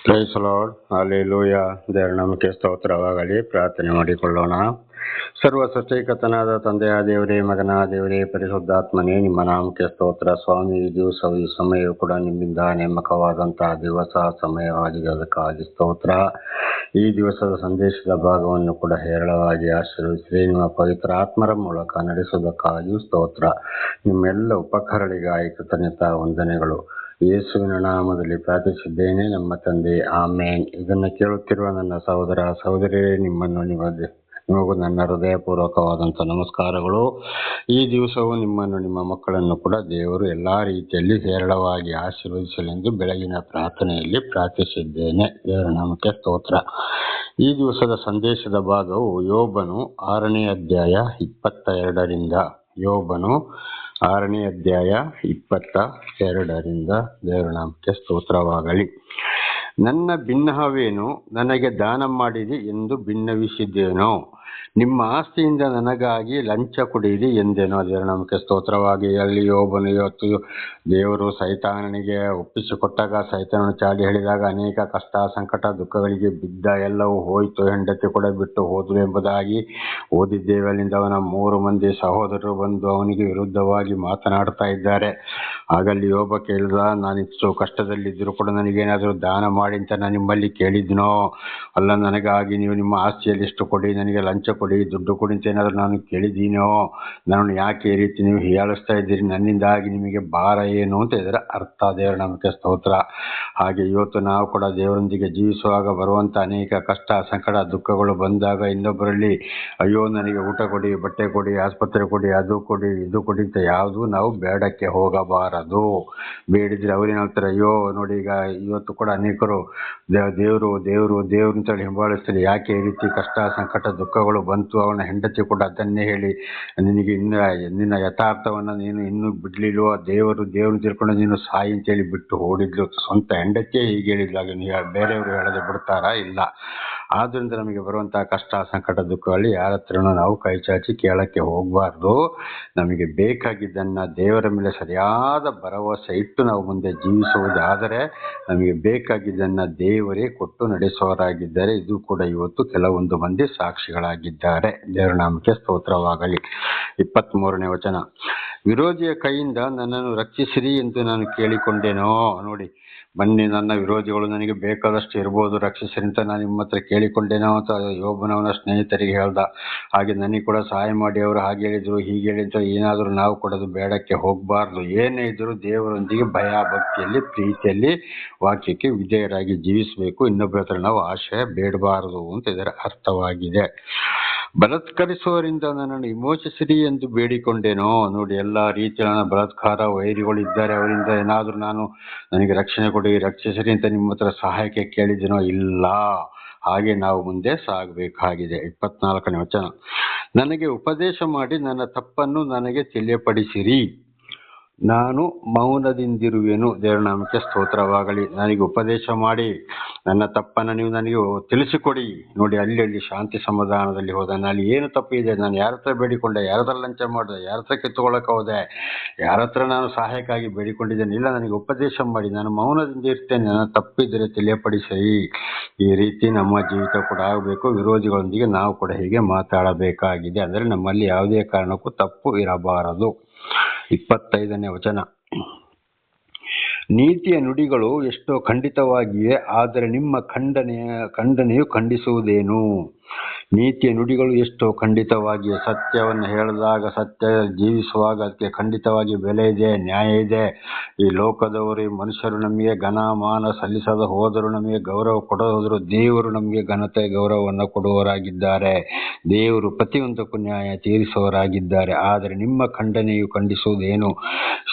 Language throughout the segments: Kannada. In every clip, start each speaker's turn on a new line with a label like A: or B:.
A: Price lord, hallelujah. ದೇವರ ನಾಮಕ್ಕೆ ಸ್ತೋತ್ರವಾಗಲಿ. ಪ್ರಾರ್ಥನೆ ಮಾಡಿಕೊಳ್ಳೋಣ. ಸರ್ವ ಸೃಷ್ಟಿಕರ್ತನಾದ ತಂದೆಯ ದೇವರೇ, ಮಗನ ದೇವರೇ, ಪರಿಶುದ್ಧಾತ್ಮನೇ, ನಿಮ್ಮ ನಾಮಕ್ಕೆ ಸ್ತೋತ್ರ. ಸ್ವಾಮಿ, ಈ ದಿವಸವು ಈ ಸಮಯವು ಕೂಡ ನಿಮ್ಮಿಂದ ನೇಮಕವಾದಂತಹ ದಿವಸ ಸಮಯವಾಗಿದೆ, ಅದಕ್ಕಾಗಿ ಸ್ತೋತ್ರ. ಈ ದಿವಸದ ಸಂದೇಶದ ಭಾಗವನ್ನು ಕೂಡ ಹೇರಳವಾಗಿ ಆಶೀರ್ವದಿಸಿ ನಿಮ್ಮ ಪವಿತ್ರ ಆತ್ಮರ ಮೂಲಕ ನಡೆಸುವುದಕ್ಕಾಗಿಯೂ ಸ್ತೋತ್ರ. ನಿಮ್ಮೆಲ್ಲ ಉಪಕರಣಗಳಿಗಾಗಿ ಕೃತಜ್ಞತಾ ವಂದನೆಗಳು. ಯೇಸುವಿನ ನಾಮದಲ್ಲಿ ಪ್ರಾರ್ಥಿಸಿದ್ದೇನೆ, ನಮ್ಮ ತಂದೆ, ಆಮೇನ್. ಇದನ್ನು ಕೇಳುತ್ತಿರುವ ನನ್ನ ಸಹೋದರ ಸಹೋದರಿಯರೇ, ನಿಮಗೂ ನನ್ನ ಹೃದಯಪೂರ್ವಕವಾದಂಥ ನಮಸ್ಕಾರಗಳು. ಈ ದಿವಸವು ನಿಮ್ಮನ್ನು, ನಿಮ್ಮ ಮಕ್ಕಳನ್ನು ಕೂಡ ದೇವರು ಎಲ್ಲ ರೀತಿಯಲ್ಲಿ ಹೇರಳವಾಗಿ ಆಶೀರ್ವದಿಸಲೆಂದು ಬೆಳಗಿನ ಪ್ರಾರ್ಥನೆಯಲ್ಲಿ ಪ್ರಾರ್ಥಿಸಿದ್ದೇನೆ. ದೇವರ ನಾಮಕ್ಕೆ ಸ್ತೋತ್ರ. ಈ ದಿವಸದ ಸಂದೇಶದ ಭಾಗವು ಯೋಬನು 6ನೇ ಅಧ್ಯಾಯ 22ರಿಂದ. ಯೋಬನು 6ನೇ ಅಧ್ಯಾಯ 22ರಿಂದ. ದೇವರ ನಾಮಕ್ಕೆ ಸ್ತೋತ್ರವಾಗಲಿ. ನನ್ನ ಭಿನ್ನಹವೇನು, ನನಗೆ ದಾನ ಮಾಡಿರಿ ಎಂದು ಭಿನ್ನವಿಸಿದ್ದೇನೋ, ನಿಮ್ಮ ಆಸ್ತಿಯಿಂದ ನನಗಾಗಿ ಲಂಚ ಕೊಡಿರಿ ಎಂದೇನೋ. ದೇವರ ನಾಮಕ್ಕೆ ಸ್ತೋತ್ರವಾಗಿ. ಅಲ್ಲಿ ಯೋಬನು ಇವತ್ತು ದೇವರು ಸೈತಾನನಿಗೆ ಒಪ್ಪಿಸಿಕೊಟ್ಟಾಗ, ಸೈತಾನನು ಚಾಡಿ ಹೇಳಿದಾಗ ಅನೇಕ ಕಷ್ಟ, ಸಂಕಟ, ದುಃಖಗಳಿಗೆ ಬಿದ್ದ, ಎಲ್ಲವೂ ಹೋಯಿತು, ಹೆಂಡತಿ ಕೂಡ ಬಿಟ್ಟು ಹೋದಳು ಎಂಬುದಾಗಿ ಓದಿದ್ದೇವೆ. ಅಲ್ಲಿಂದ ಅವನ 3 ಮಂದಿ ಸಹೋದರರು ಬಂದು ಅವನಿಗೆ ವಿರುದ್ಧವಾಗಿ ಮಾತನಾಡ್ತಾ ಇದ್ದಾರೆ. ಆಗಲ್ಲಿ ಯೋಬ ಕೇಳಿದ, ನಾನಿಷ್ಟು ಕಷ್ಟದಲ್ಲಿದ್ದರೂ ಕೂಡ ನನಗೇನಾದರೂ ದಾನ ಮಾಡಿ ಅಂತ ನಾನು ನಿಮ್ಮಲ್ಲಿ ಕೇಳಿದ್ನೋ? ಅಲ್ಲ, ನನಗಾಗಿ ನೀವು ನಿಮ್ಮ ಆಸ್ತಿಯಲ್ಲಿ ಇಷ್ಟು ಕೊಡಿ, ನನಗೆ ಲಂಚ ಕೊಡಿ, ದುಡ್ಡು ಕೊಡಿ ಅಂತ ಏನಾದರೂ ನಾನು ಕೇಳಿದ್ದೀನೋ? ನಾನು ಯಾಕೆ ಈ ರೀತಿ ನೀವು ಹೀಯಾಳಿಸ್ತಾ ಇದ್ದೀರಿ? ನನ್ನಿಂದಾಗಿ ನಿಮಗೆ ಭಾರ ಏನು ಅಂತ ಇದರ ಅರ್ಥ. ದೇವರ ನಾಮಕ್ಕೆ ಸ್ತೋತ್ರ. ಹಾಗೆ ಇವತ್ತು ನಾವು ಕೂಡ ದೇವರೊಂದಿಗೆ ಜೀವಿಸುವಾಗ ಬರುವಂಥ ಅನೇಕ ಕಷ್ಟ, ಸಂಕಟ, ದುಃಖಗಳು ಬಂದಾಗ ಇನ್ನೊಬ್ಬರಲ್ಲಿ ಅಯ್ಯೋ ನನಗೆ ಊಟ ಕೊಡಿ, ಬಟ್ಟೆ ಕೊಡಿ, ಆಸ್ಪತ್ರೆ ಕೊಡಿ, ಅದು ಕೊಡಿ, ಇದು ಕೊಡಿ ಅಂತ ಯಾವುದೂ ನಾವು ಬೇಡಕ್ಕೆ ಹೋಗಬಾರದು. ಬೇಡಿದ್ರೆ ಅವ್ರೇನು ಹೇಳ್ತಾರೆ, ಅಯ್ಯೋ ನೋಡಿ, ಈಗ ಇವತ್ತು ಕೂಡ ಅನೇಕರು ದೇವರು ದೇವರು ದೇವ್ರು ಅಂತೇಳಿ ಹಿಂಬಾಲಿಸ್ತಾರೆ. ಯಾಕೆ ಈ ರೀತಿ ಕಷ್ಟ, ಸಂಕಟ, ದುಃಖಗಳು ಬಂತು? ಅವನ ಹೆಂಡತಿ ಕೂಡ ಅದನ್ನೇ ಹೇಳಿ, ನಿನಗೆ ನಿನ್ನ ಯಥಾರ್ಥವನ್ನು ನೀನು ಇನ್ನೂ ಬಿಡ್ಲಿಲ್ವೋ? ದೇವರು ತಿಳ್ಕೊಂಡು ನೀನು ಸಾಯಿ ಅಂತೇಳಿ ಬಿಟ್ಟು ಓಡಿದ್ಲು. ಸ್ವಂತ ಹೆಂಡತಿಯೇ ಹೀಗೆ ಹೇಳಿದ್ಲಾಗ ಬೇರೆಯವರು ಹೇಳದೆ ಬಿಡ್ತಾರಾ? ಇಲ್ಲ. ಆದ್ದರಿಂದ ನಮಗೆ ಬರುವಂತಹ ಕಷ್ಟ, ಸಂಕಟ, ದುಃಖಗಳಲ್ಲಿ ಯಾರ ಹತ್ರನೂ ನಾವು ಕೈ ಚಾಚಿ ಕೇಳಕ್ಕೆ ಹೋಗಬಾರ್ದು. ನಮಗೆ ಬೇಕಾಗಿದ್ದನ್ನು ದೇವರ ಮೇಲೆ ಸರಿಯಾದ ಭರವಸೆ ಇಟ್ಟು ನಾವು ಮುಂದೆ ಜೀವಿಸುವುದಾದರೆ ನಮಗೆ ಬೇಕಾಗಿದ್ದನ್ನು ದೇವರೇ ಕೊಟ್ಟು ನಡೆಸುವವರಾಗಿದ್ದಾರೆ. ಇದು ಕೂಡ ಇವತ್ತು ಕೆಲವೊಂದು ಮಂದಿ ಸಾಕ್ಷಿಗಳಾಗಿದ್ದಾರೆ. ದೇವರ ನಾಮಕ್ಕೆ ಸ್ತೋತ್ರವಾಗಲಿ. 23ನೇ ವಚನ. ವಿರೋಧಿಯ ಕೈಯಿಂದ ನನ್ನನ್ನು ರಕ್ಷಿಸಿರಿ ಎಂದು ನಾನು ಕೇಳಿಕೊಂಡೇನೋ. ನೋಡಿ, ಬನ್ನಿ, ನನ್ನ ವಿರೋಧಿಗಳು ನನಗೆ ಬೇಕಾದಷ್ಟು ಇರ್ಬೋದು, ರಕ್ಷಿಸಿರಿ ಅಂತ ನಾನು ನಿಮ್ಮ ಹತ್ರ ಕೇಳಿಕೊಂಡೇನೋ ಅಂತ ಯೋಬನವನ ಸ್ನೇಹಿತರಿಗೆ ಹೇಳ್ದ. ಹಾಗೆ ನನಗೆ ಕೂಡ ಸಹಾಯ ಮಾಡಿ, ಅವರು ಹಾಗೆ ಹೇಳಿದ್ರು, ಹೀಗೆ ಹೇಳಿದ್ರು, ಏನಾದರೂ ನಾವು ಕೊಡೋದು ಬೇಡಕ್ಕೆ ಹೋಗಬಾರ್ದು. ಏನೇ ಇದ್ದರೂ ದೇವರೊಂದಿಗೆ ಭಯ ಭಕ್ತಿಯಲ್ಲಿ, ಪ್ರೀತಿಯಲ್ಲಿ, ವಾಕ್ಯಕ್ಕೆ ವಿಧೇಯರಾಗಿ ಜೀವಿಸಬೇಕು. ಇನ್ನೊಬ್ಬರ ಹತ್ರ ನಾವು ಆಶಯ ಬೇಡಬಾರದು ಅಂತ ಇದರ ಅರ್ಥವಾಗಿದೆ. ಬಲಾತ್ಕರಿಸುವವರಿಂದ ನನ್ನನ್ನು ವಿಮೋಚಿಸಿರಿ ಎಂದು ಬೇಡಿಕೊಂಡೇನೋ. ನೋಡಿ, ಎಲ್ಲ ರೀತಿಯ ಬಲಾತ್ಕಾರ ವೈರಿಗಳು ಇದ್ದಾರೆ, ಅವರಿಂದ ಏನಾದರೂ ನನಗೆ ರಕ್ಷಣೆ ಕೊಡಿ, ರಕ್ಷಿಸಿರಿ ಅಂತ ನಿಮ್ಮ ಹತ್ರ ಸಹಾಯಕ್ಕೆ ಕೇಳಿದ್ದೀನೋ? ಇಲ್ಲ. ಹಾಗೆ ನಾವು ಮುಂದೆ ಸಾಗಬೇಕಾಗಿದೆ. 24ನೇ ವಚನ. ನನಗೆ ಉಪದೇಶ ಮಾಡಿ ನನ್ನ ತಪ್ಪನ್ನು ನನಗೆ ತಿಳಿಯಪಡಿಸಿರಿ, ನಾನು ಮೌನದಿಂದಿರುವೆನು. ದೇವರ ನಾಮಕ್ಕೆ ಸ್ತೋತ್ರವಾಗಲಿ. ನನಗೆ ಉಪದೇಶ ಮಾಡಿ ನನ್ನ ತಪ್ಪನ್ನು ನೀವು ನನಗೆ ತಿಳಿಸಿಕೊಡಿ. ನೋಡಿ, ಅಲ್ಲಿ ಶಾಂತಿ ಸಮಾಧಾನದಲ್ಲಿ ಹೋದ. ಅಲ್ಲಿ ಏನು ತಪ್ಪಿದೆ? ನಾನು ಯಾರ ಹತ್ರ ಬೇಡಿಕೊಂಡೆ? ಯಾರ ಹತ್ರ ಲಂಚ ಮಾಡಿದೆ? ಯಾರ ಹತ್ರ ಕಿತ್ತುಕೊಳ್ಳಕ್ಕೆ ಹೋದೆ? ಯಾರ ಹತ್ರ ನಾನು ಸಹಾಯಕ್ಕಾಗಿ ಬೇಡಿಕೊಂಡಿದ್ದೇನೆ? ಇಲ್ಲ, ನನಗೆ ಉಪದೇಶ ಮಾಡಿ, ನಾನು ಮೌನದಿಂದ ಇರ್ತೇನೆ, ನನ್ನ ತಪ್ಪಿದ್ದರೆ ತಿಳಿಯಪಡಿಸಿ. ಈ ರೀತಿ ನಮ್ಮ ಜೀವಿತ ಕೂಡ ಆಗಬೇಕು. ವಿರೋಧಿಗಳೊಂದಿಗೆ ನಾವು ಕೂಡ ಹೀಗೆ ಮಾತಾಡಬೇಕಾಗಿದೆ. ಅಂದರೆ ನಮ್ಮಲ್ಲಿ ಯಾವುದೇ ಕಾರಣಕ್ಕೂ ತಪ್ಪು ಇರಬಾರದು. 25ನೇ ವಚನ. ನೀತಿಯ ನುಡಿಗಳು ಎಷ್ಟೋ ಖಂಡಿತವಾಗಿಯೇ, ಆದರೆ ನಿಮ್ಮ ಖಂಡನೆಯು ಖಂಡಿಸುವುದೇನು? ನೀತಿಯ ನುಡಿಗಳು ಎಷ್ಟೋ ಖಂಡಿತವಾಗಿಯೇ. ಸತ್ಯವನ್ನು ಹೇಳಿದಾಗ, ಸತ್ಯ ಜೀವಿಸುವಾಗ ಅದಕ್ಕೆ ಖಂಡಿತವಾಗಿ ಬೆಲೆ ಇದೆ, ನ್ಯಾಯ ಇದೆ. ಈ ಲೋಕದವರು, ಈ ಮನುಷ್ಯರು ನಮಗೆ ಘನಮಾನ ಸಲ್ಲಿಸದ ಹೋದರೂ, ನಮಗೆ ಗೌರವ ಕೊಡೋದ್ರು, ದೇವರು ನಮಗೆ ಘನತೆ ಗೌರವವನ್ನು ಕೊಡುವವರಾಗಿದ್ದಾರೆ. ದೇವರು ಪ್ರತಿಯೊಂದಕ್ಕೂ ನ್ಯಾಯ ತೀರಿಸುವವರಾಗಿದ್ದಾರೆ. ಆದರೆ ನಿಮ್ಮ ಖಂಡನೆಯು ಖಂಡಿಸುವುದೇನು?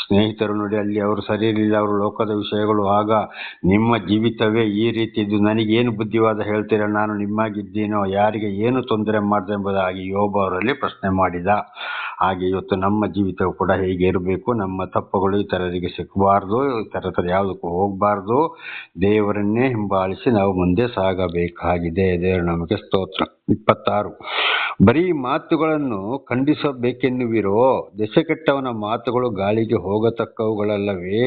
A: ಸ್ನೇಹಿತರು ನೋಡಿ, ಅಲ್ಲಿ ಅವರು ಸರಿ ಇರಲಿಲ್ಲ, ಅವರು ಲೋಕದ ವಿಷಯಗಳು. ಆಗ ನಿಮ್ಮ ಜೀವಿತವೇ ಈ ರೀತಿ ಇದ್ದು ನನಗೇನು ಬುದ್ಧಿವಾದ ಹೇಳ್ತೀರ? ನಾನು ನಿಮ್ಮಾಗಿದ್ದೀನೋ? ಯಾರಿಗೆ ಏನು ತೊಂದರೆ ಮಾಡಿದೆ ಎಂಬುದಾಗಿ ಯೋಬ ಅವರಲ್ಲಿ ಪ್ರಶ್ನೆ ಮಾಡಿದ. ಹಾಗೆ ಇವತ್ತು ನಮ್ಮ ಜೀವಿತವು ಕೂಡ ಹೀಗೆ ಇರಬೇಕು. ನಮ್ಮ ತಪ್ಪುಗಳು ಇತರರಿಗೆ ಸಿಕ್ಕಬಾರ್ದು, ಇತರ ಯಾವುದಕ್ಕೂ ಹೋಗಬಾರ್ದು. ದೇವರನ್ನೇ ಹಿಂಬಾಲಿಸಿ ನಾವು ಮುಂದೆ ಸಾಗಬೇಕಾಗಿದೆ. ದೇವರು ನಮಗೆ ಸ್ತೋತ್ರ. 26. ಬರೀ ಮಾತುಗಳನ್ನು ಖಂಡಿಸಬೇಕೆನ್ನುವಿರೋ? ದೆಸೆಗೆಟ್ಟವನ ಮಾತುಗಳು ಗಾಳಿಗೆ ಹೋಗತಕ್ಕವುಗಳಲ್ಲವೇ?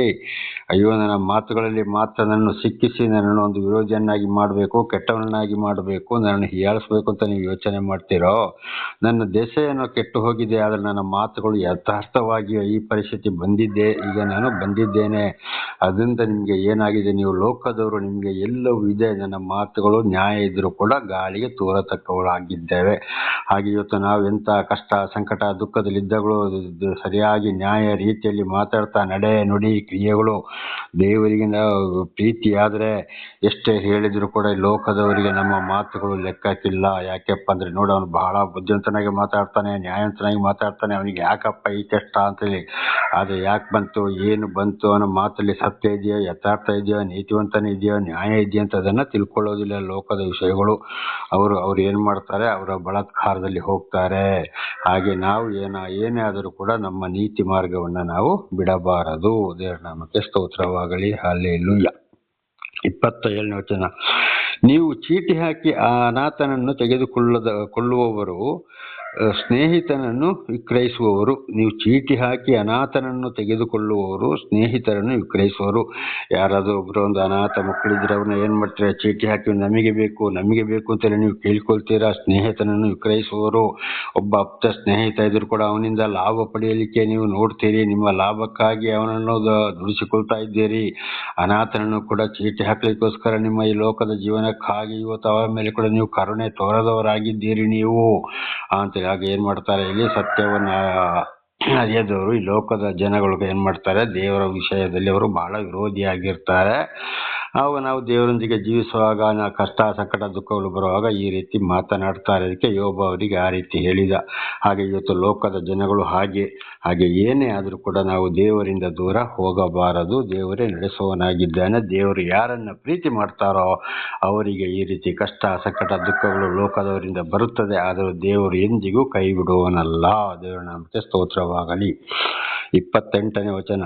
A: ಅಯ್ಯೋ, ನನ್ನ ಮಾತುಗಳಲ್ಲಿ ಮಾತ್ರ ನನ್ನನ್ನು ಸಿಕ್ಕಿಸಿ ನನ್ನನ್ನು ಒಂದು ವಿರೋಧಿಯನ್ನಾಗಿ ಮಾಡಬೇಕು, ಕೆಟ್ಟವನನ್ನಾಗಿ ಮಾಡಬೇಕು, ನನ್ನನ್ನು ಹೀಯಾಳಿಸ್ಬೇಕು ಅಂತ ನೀವು ಯೋಚನೆ ಮಾಡ್ತೀರೋ? ನನ್ನ ದೆಸೆಯನ್ನು ಕೆಟ್ಟು ಹೋಗಿದೆ, ಆದರೆ ನನ್ನ ಮಾತುಗಳು ಯಥಾರ್ಥವಾಗಿ ಈ ಪರಿಸ್ಥಿತಿ ಬಂದಿದ್ದೆ, ಈಗ ನಾನು ಬಂದಿದ್ದೇನೆ. ಅದರಿಂದ ನಿಮಗೆ ಏನಾಗಿದೆ, ನೀವು ಲೋಕದವರು, ನಿಮಗೆ ಎಲ್ಲವೂ ಇದೆ. ನನ್ನ ಮಾತುಗಳು ನ್ಯಾಯ ಇದ್ದರೂ ಕೂಡ ಗಾಳಿಗೆ ತೂರತಕ್ಕವುಗಳಾಗಿದ್ದೇವೆ. ಹಾಗೆ ಇವತ್ತು ನಾವು ಎಂಥ ಕಷ್ಟ, ಸಂಕಟ, ದುಃಖದಲ್ಲಿದ್ದಾಗಲೂ ಸರಿಯಾಗಿ ನ್ಯಾಯ ರೀತಿಯಲ್ಲಿ ಮಾತಾಡ್ತಾ ನಡೆ, ನುಡಿ, ಕ್ರಿಯೆಗಳು ದೇವರಿಗೆ ಪ್ರೀತಿಯಾದರೆ ಎಷ್ಟೇ ಹೇಳಿದ್ರು ಕೂಡ ಲೋಕದವರಿಗೆ ನಮ್ಮ ಮಾತುಗಳು ಲೆಕ್ಕಕ್ಕಿಲ್ಲ. ಯಾಕೆಪ್ಪ ಅಂದರೆ ನೋಡು, ಅವನು ಬಹಳ ಬುದ್ಧಿವಂತನಾಗಿ ಮಾತಾಡ್ತಾನೆ, ನ್ಯಾಯವಂತನಾಗಿ ಮಾತಾಡ್ತಾನೆ, ಅವನಿಗೆ ಯಾಕಪ್ಪ ಈ ಕಷ್ಟ ಅಂತೇಳಿ. ಆದರೆ ಯಾಕೆ ಬಂತು, ಏನು ಬಂತು, ಅವನ ಮಾತಲ್ಲಿ ಸತ್ಯ ಇದೆಯೋ, ಯಥಾರ್ಥ ಇದೆಯೋ, ನೀತಿವಂತನ ಇದೆಯೋ, ನ್ಯಾಯ ಇದೆಯೋ ಅಂತ ಅದನ್ನು ತಿಳ್ಕೊಳ್ಳೋದಿಲ್ಲ. ಲೋಕದ ವಿಷಯಗಳು ಅವರು ಏನು ಮಾಡ್ತಾರೆ, ಅವರ ಬಲಾತ್ಕಾರದಲ್ಲಿ ಹೋಗ್ತಾರೆ. ಹಾಗೆ ನಾವು ಏನೇ ಆದರೂ ಕೂಡ ನಮ್ಮ ನೀತಿ ಮಾರ್ಗವನ್ನು ನಾವು ಬಿಡಬಾರದು. ದೇವರ ನಾಮಕ್ಕೆ ಸ್ತೋತ್ರವಾಗಲಿ. ಹಲ್ಲೆಲೂಯಾ. 27ನೇ ವಚನ. ನೀವು ಚೀಟಿ ಹಾಕಿ ಆ ಅನಾಥನನ್ನು ತೆಗೆದುಕೊಳ್ಳುವವರು ಸ್ನೇಹಿತನನ್ನು ವಿಕ್ರಯಿಸುವವರು. ನೀವು ಚೀಟಿ ಹಾಕಿ ಅನಾಥನನ್ನು ತೆಗೆದುಕೊಳ್ಳುವವರು ಸ್ನೇಹಿತರನ್ನು ವಿಕ್ರಯಿಸುವರು. ಯಾರಾದರೂ ಒಬ್ಬರು ಒಂದು ಅನಾಥ ಮಕ್ಕಳಿದ್ರೆ ಅವ್ರನ್ನ ಏನು ಮಾಡ್ತೀರಾ, ಚೀಟಿ ಹಾಕಿ ನಮಗೆ ಬೇಕು ಅಂತೇಳಿ ನೀವು ಕೇಳ್ಕೊಳ್ತೀರಾ. ಸ್ನೇಹಿತನನ್ನು ವಿಕ್ರಯಿಸುವವರು. ಒಬ್ಬ ಆಪ್ತ ಸ್ನೇಹಿತ ಇದ್ರೂ ಕೂಡ ಅವನಿಂದ ಲಾಭ ಪಡೆಯಲಿಕ್ಕೆ ನೀವು ನೋಡ್ತೀರಿ, ನಿಮ್ಮ ಲಾಭಕ್ಕಾಗಿ ಅವನನ್ನು ದುಡಿಸಿಕೊಳ್ತಾ ಇದ್ದೀರಿ. ಅನಾಥನನ್ನು ಕೂಡ ಚೀಟಿ ಹಾಕಲಿಕ್ಕೋಸ್ಕರ ನಿಮ್ಮ ಈ ಲೋಕದ ಜೀವನಕ್ಕಾಗಿ ಇವತ್ತು ಅವರ ಮೇಲೆ ಕೂಡ ನೀವು ಕರುಣೆ ತೋರದವರಾಗಿದ್ದೀರಿ ನೀವು ಅಂತೇಳಿ. ಹಾಗೆ ಏನು ಮಾಡ್ತಾರೆ, ಇಲ್ಲಿ ಸತ್ಯವನ್ನು ಅರಿಯದವರು ಈ ಲೋಕದ ಜನಗಳಿಗೆ ಏನು ಮಾಡ್ತಾರೆ, ದೇವರ ವಿಷಯದಲ್ಲಿ ಅವರು ಬಹಳ ವಿರೋಧಿಯಾಗಿರ್ತಾರೆ. ಆವಾಗ ನಾವು ದೇವರೊಂದಿಗೆ ಜೀವಿಸುವಾಗ ಕಷ್ಟ, ಸಂಕಟ, ದುಃಖಗಳು ಬರುವಾಗ ಈ ರೀತಿ ಮಾತನಾಡ್ತಾರೆ. ಅದಕ್ಕೆ ಯೋಬ ಅವರಿಗೆ ಆ ರೀತಿ ಹೇಳಿದ. ಹಾಗೆ ಇವತ್ತು ಲೋಕದ ಜನಗಳು ಹಾಗೆ ಏನೇ ಆದರೂ ಕೂಡ ನಾವು ದೇವರಿಂದ ದೂರ ಹೋಗಬಾರದು. ದೇವರೇ ನಡೆಸುವವನಾಗಿದ್ದಾನೆ. ದೇವರು ಯಾರನ್ನು ಪ್ರೀತಿ ಮಾಡ್ತಾರೋ ಅವರಿಗೆ ಈ ರೀತಿ ಕಷ್ಟ, ಸಂಕಟ, ದುಃಖಗಳು ಲೋಕದವರಿಂದ ಬರುತ್ತದೆ. ಆದರೂ ದೇವರು ಎಂದಿಗೂ ಕೈ ಬಿಡುವವನಲ್ಲ. ದೇವರ ನಾಮಕ್ಕೆ ಸ್ತೋತ್ರವಾಗಲಿ. 28ನೇ ವಚನ.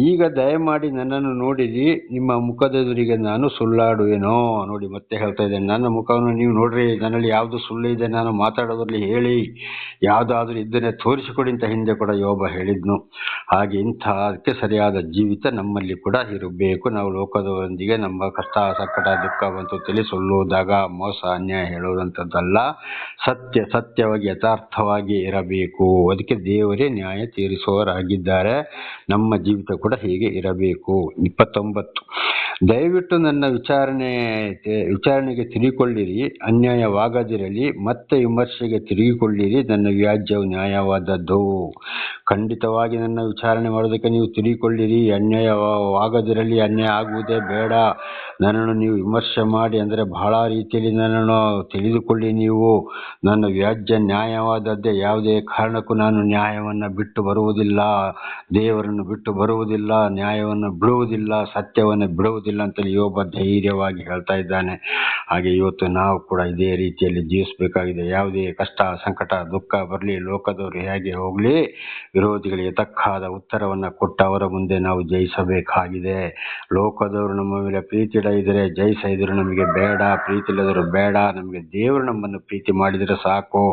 A: ಈಗ ದಯಮಾಡಿ ನನ್ನನ್ನು ನೋಡಿರಿ, ನಿಮ್ಮ ಮುಖದೆದುರಿಗೆ ನಾನು ಸುಳ್ಳಾಡುವೆನೋ? ನೋಡಿ, ಮತ್ತೆ ಹೇಳ್ತಾ ಇದ್ದೇನೆ, ನನ್ನ ಮುಖವನ್ನು ನೀವು ನೋಡ್ರಿ, ನನ್ನಲ್ಲಿ ಯಾವುದು ಸುಳ್ಳು ಇದೆ ನಾನು ಮಾತಾಡೋದ್ರಲ್ಲಿ ಹೇಳಿ, ಯಾವುದಾದ್ರೂ ಇದ್ದನ್ನೇ ತೋರಿಸಿಕೊಡಿ ಅಂತ ಹಿಂದೆ ಕೂಡ ಯೋಬ ಹೇಳಿದ್ನು. ಹಾಗೆ ಅದಕ್ಕೆ ಸರಿಯಾದ ಜೀವಿತ ನಮ್ಮಲ್ಲಿ ಕೂಡ ಇರಬೇಕು. ನಾವು ಲೋಕದವರೊಂದಿಗೆ ನಮ್ಮ ಕಷ್ಟ, ಸಂಕಟ, ದುಃಖ ಬಂತು ತಲೆ ಸುಳ್ಳುವುದಾಗ ಮೋಸ, ಅನ್ಯಾಯ ಹೇಳುವಂಥದ್ದಲ್ಲ. ಸತ್ಯವಾಗಿ ಯಥಾರ್ಥವಾಗಿ ಇರಬೇಕು. ಅದಕ್ಕೆ ದೇವರೇ ನ್ಯಾಯ ತೀರಿಸುವವರಾಗಿದ್ದಾರೆ. ನಮ್ಮ ಜೀವಿತ ಕೂಡ ಹೀಗೆ ಇರಬೇಕು. 29. ದಯವಿಟ್ಟು ನನ್ನ ವಿಚಾರಣೆಗೆ ತಿರುಗಿಕೊಳ್ಳಿರಿ, ಅನ್ಯಾಯವಾಗದಿರಲಿ. ಮತ್ತೆ ವಿಮರ್ಶೆಗೆ ತಿರುಗಿಕೊಳ್ಳಿರಿ, ನನ್ನ ವ್ಯಾಜ್ಯವು ನ್ಯಾಯವಾದದ್ದು. ಖಂಡಿತವಾಗಿ ನನ್ನ ವಿಚಾರಣೆ ಮಾಡೋದಕ್ಕೆ ನೀವು ತಿರುಗಿಕೊಳ್ಳಿರಿ. ಅನ್ಯಾಯವಾಗದಿರಲಿ, ಅನ್ಯಾಯ ಆಗುವುದೇ ಬೇಡ. ನನ್ನನ್ನು ನೀವು ವಿಮರ್ಶೆ ಮಾಡಿ, ಅಂದರೆ ಬಹಳ ರೀತಿಯಲ್ಲಿ ನನ್ನನ್ನು ತಿಳಿದುಕೊಳ್ಳಿ. ನೀವು ನನ್ನ ವ್ಯಾಜ್ಯ ನ್ಯಾಯವಾದದ್ದೇ. ಯಾವುದೇ ಕಾರಣಕ್ಕೂ ನಾನು ನ್ಯಾಯವನ್ನು ಬಿಟ್ಟು ಬರುವುದಿಲ್ಲ, ದೇವರನ್ನು ಬಿಟ್ಟು ಬರುವುದಿಲ್ಲ, ನ್ಯಾಯವನ್ನು ಬಿಡುವುದಿಲ್ಲ, ಸತ್ಯವನ್ನು ಬಿಡುವುದಿಲ್ಲ ಅಂತೇಳಿ ಯೋಬ ಧೈರ್ಯವಾಗಿ ಹೇಳ್ತಾ ಇದ್ದಾನೆ. ಹಾಗೆ ಇವತ್ತು ನಾವು ಕೂಡ ಇದೇ ರೀತಿಯಲ್ಲಿ ಜೀವಿಸಬೇಕಾಗಿದೆ. ಯಾವುದೇ ಕಷ್ಟ, ಸಂಕಟ, ದುಃಖ ಬರಲಿ, ಲೋಕದವರು ಹೇಗೆ ಹೋಗಲಿ, ವಿರೋಧಿಗಳಿಗೆ ತಕ್ಕಾದ ಉತ್ತರವನ್ನು ಕೊಟ್ಟು ಅವರ ಮುಂದೆ ನಾವು ಜಯಿಸಬೇಕಾಗಿದೆ. ಲೋಕದವರು ನಮ್ಮ ಮೇಲೆ ಪ್ರೀತಿ ಇಡದಿದ್ರೆ ಜಯಿಸಿದ್ರು ನಮಗೆ ಬೇಡ, ಪ್ರೀತಿ ಇಲ್ಲದರೂ ಬೇಡ. ನಮಗೆ ದೇವರು ನಮ್ಮನ್ನು ಪ್ರೀತಿ ಮಾಡಿದರೆ ಸಾಕು.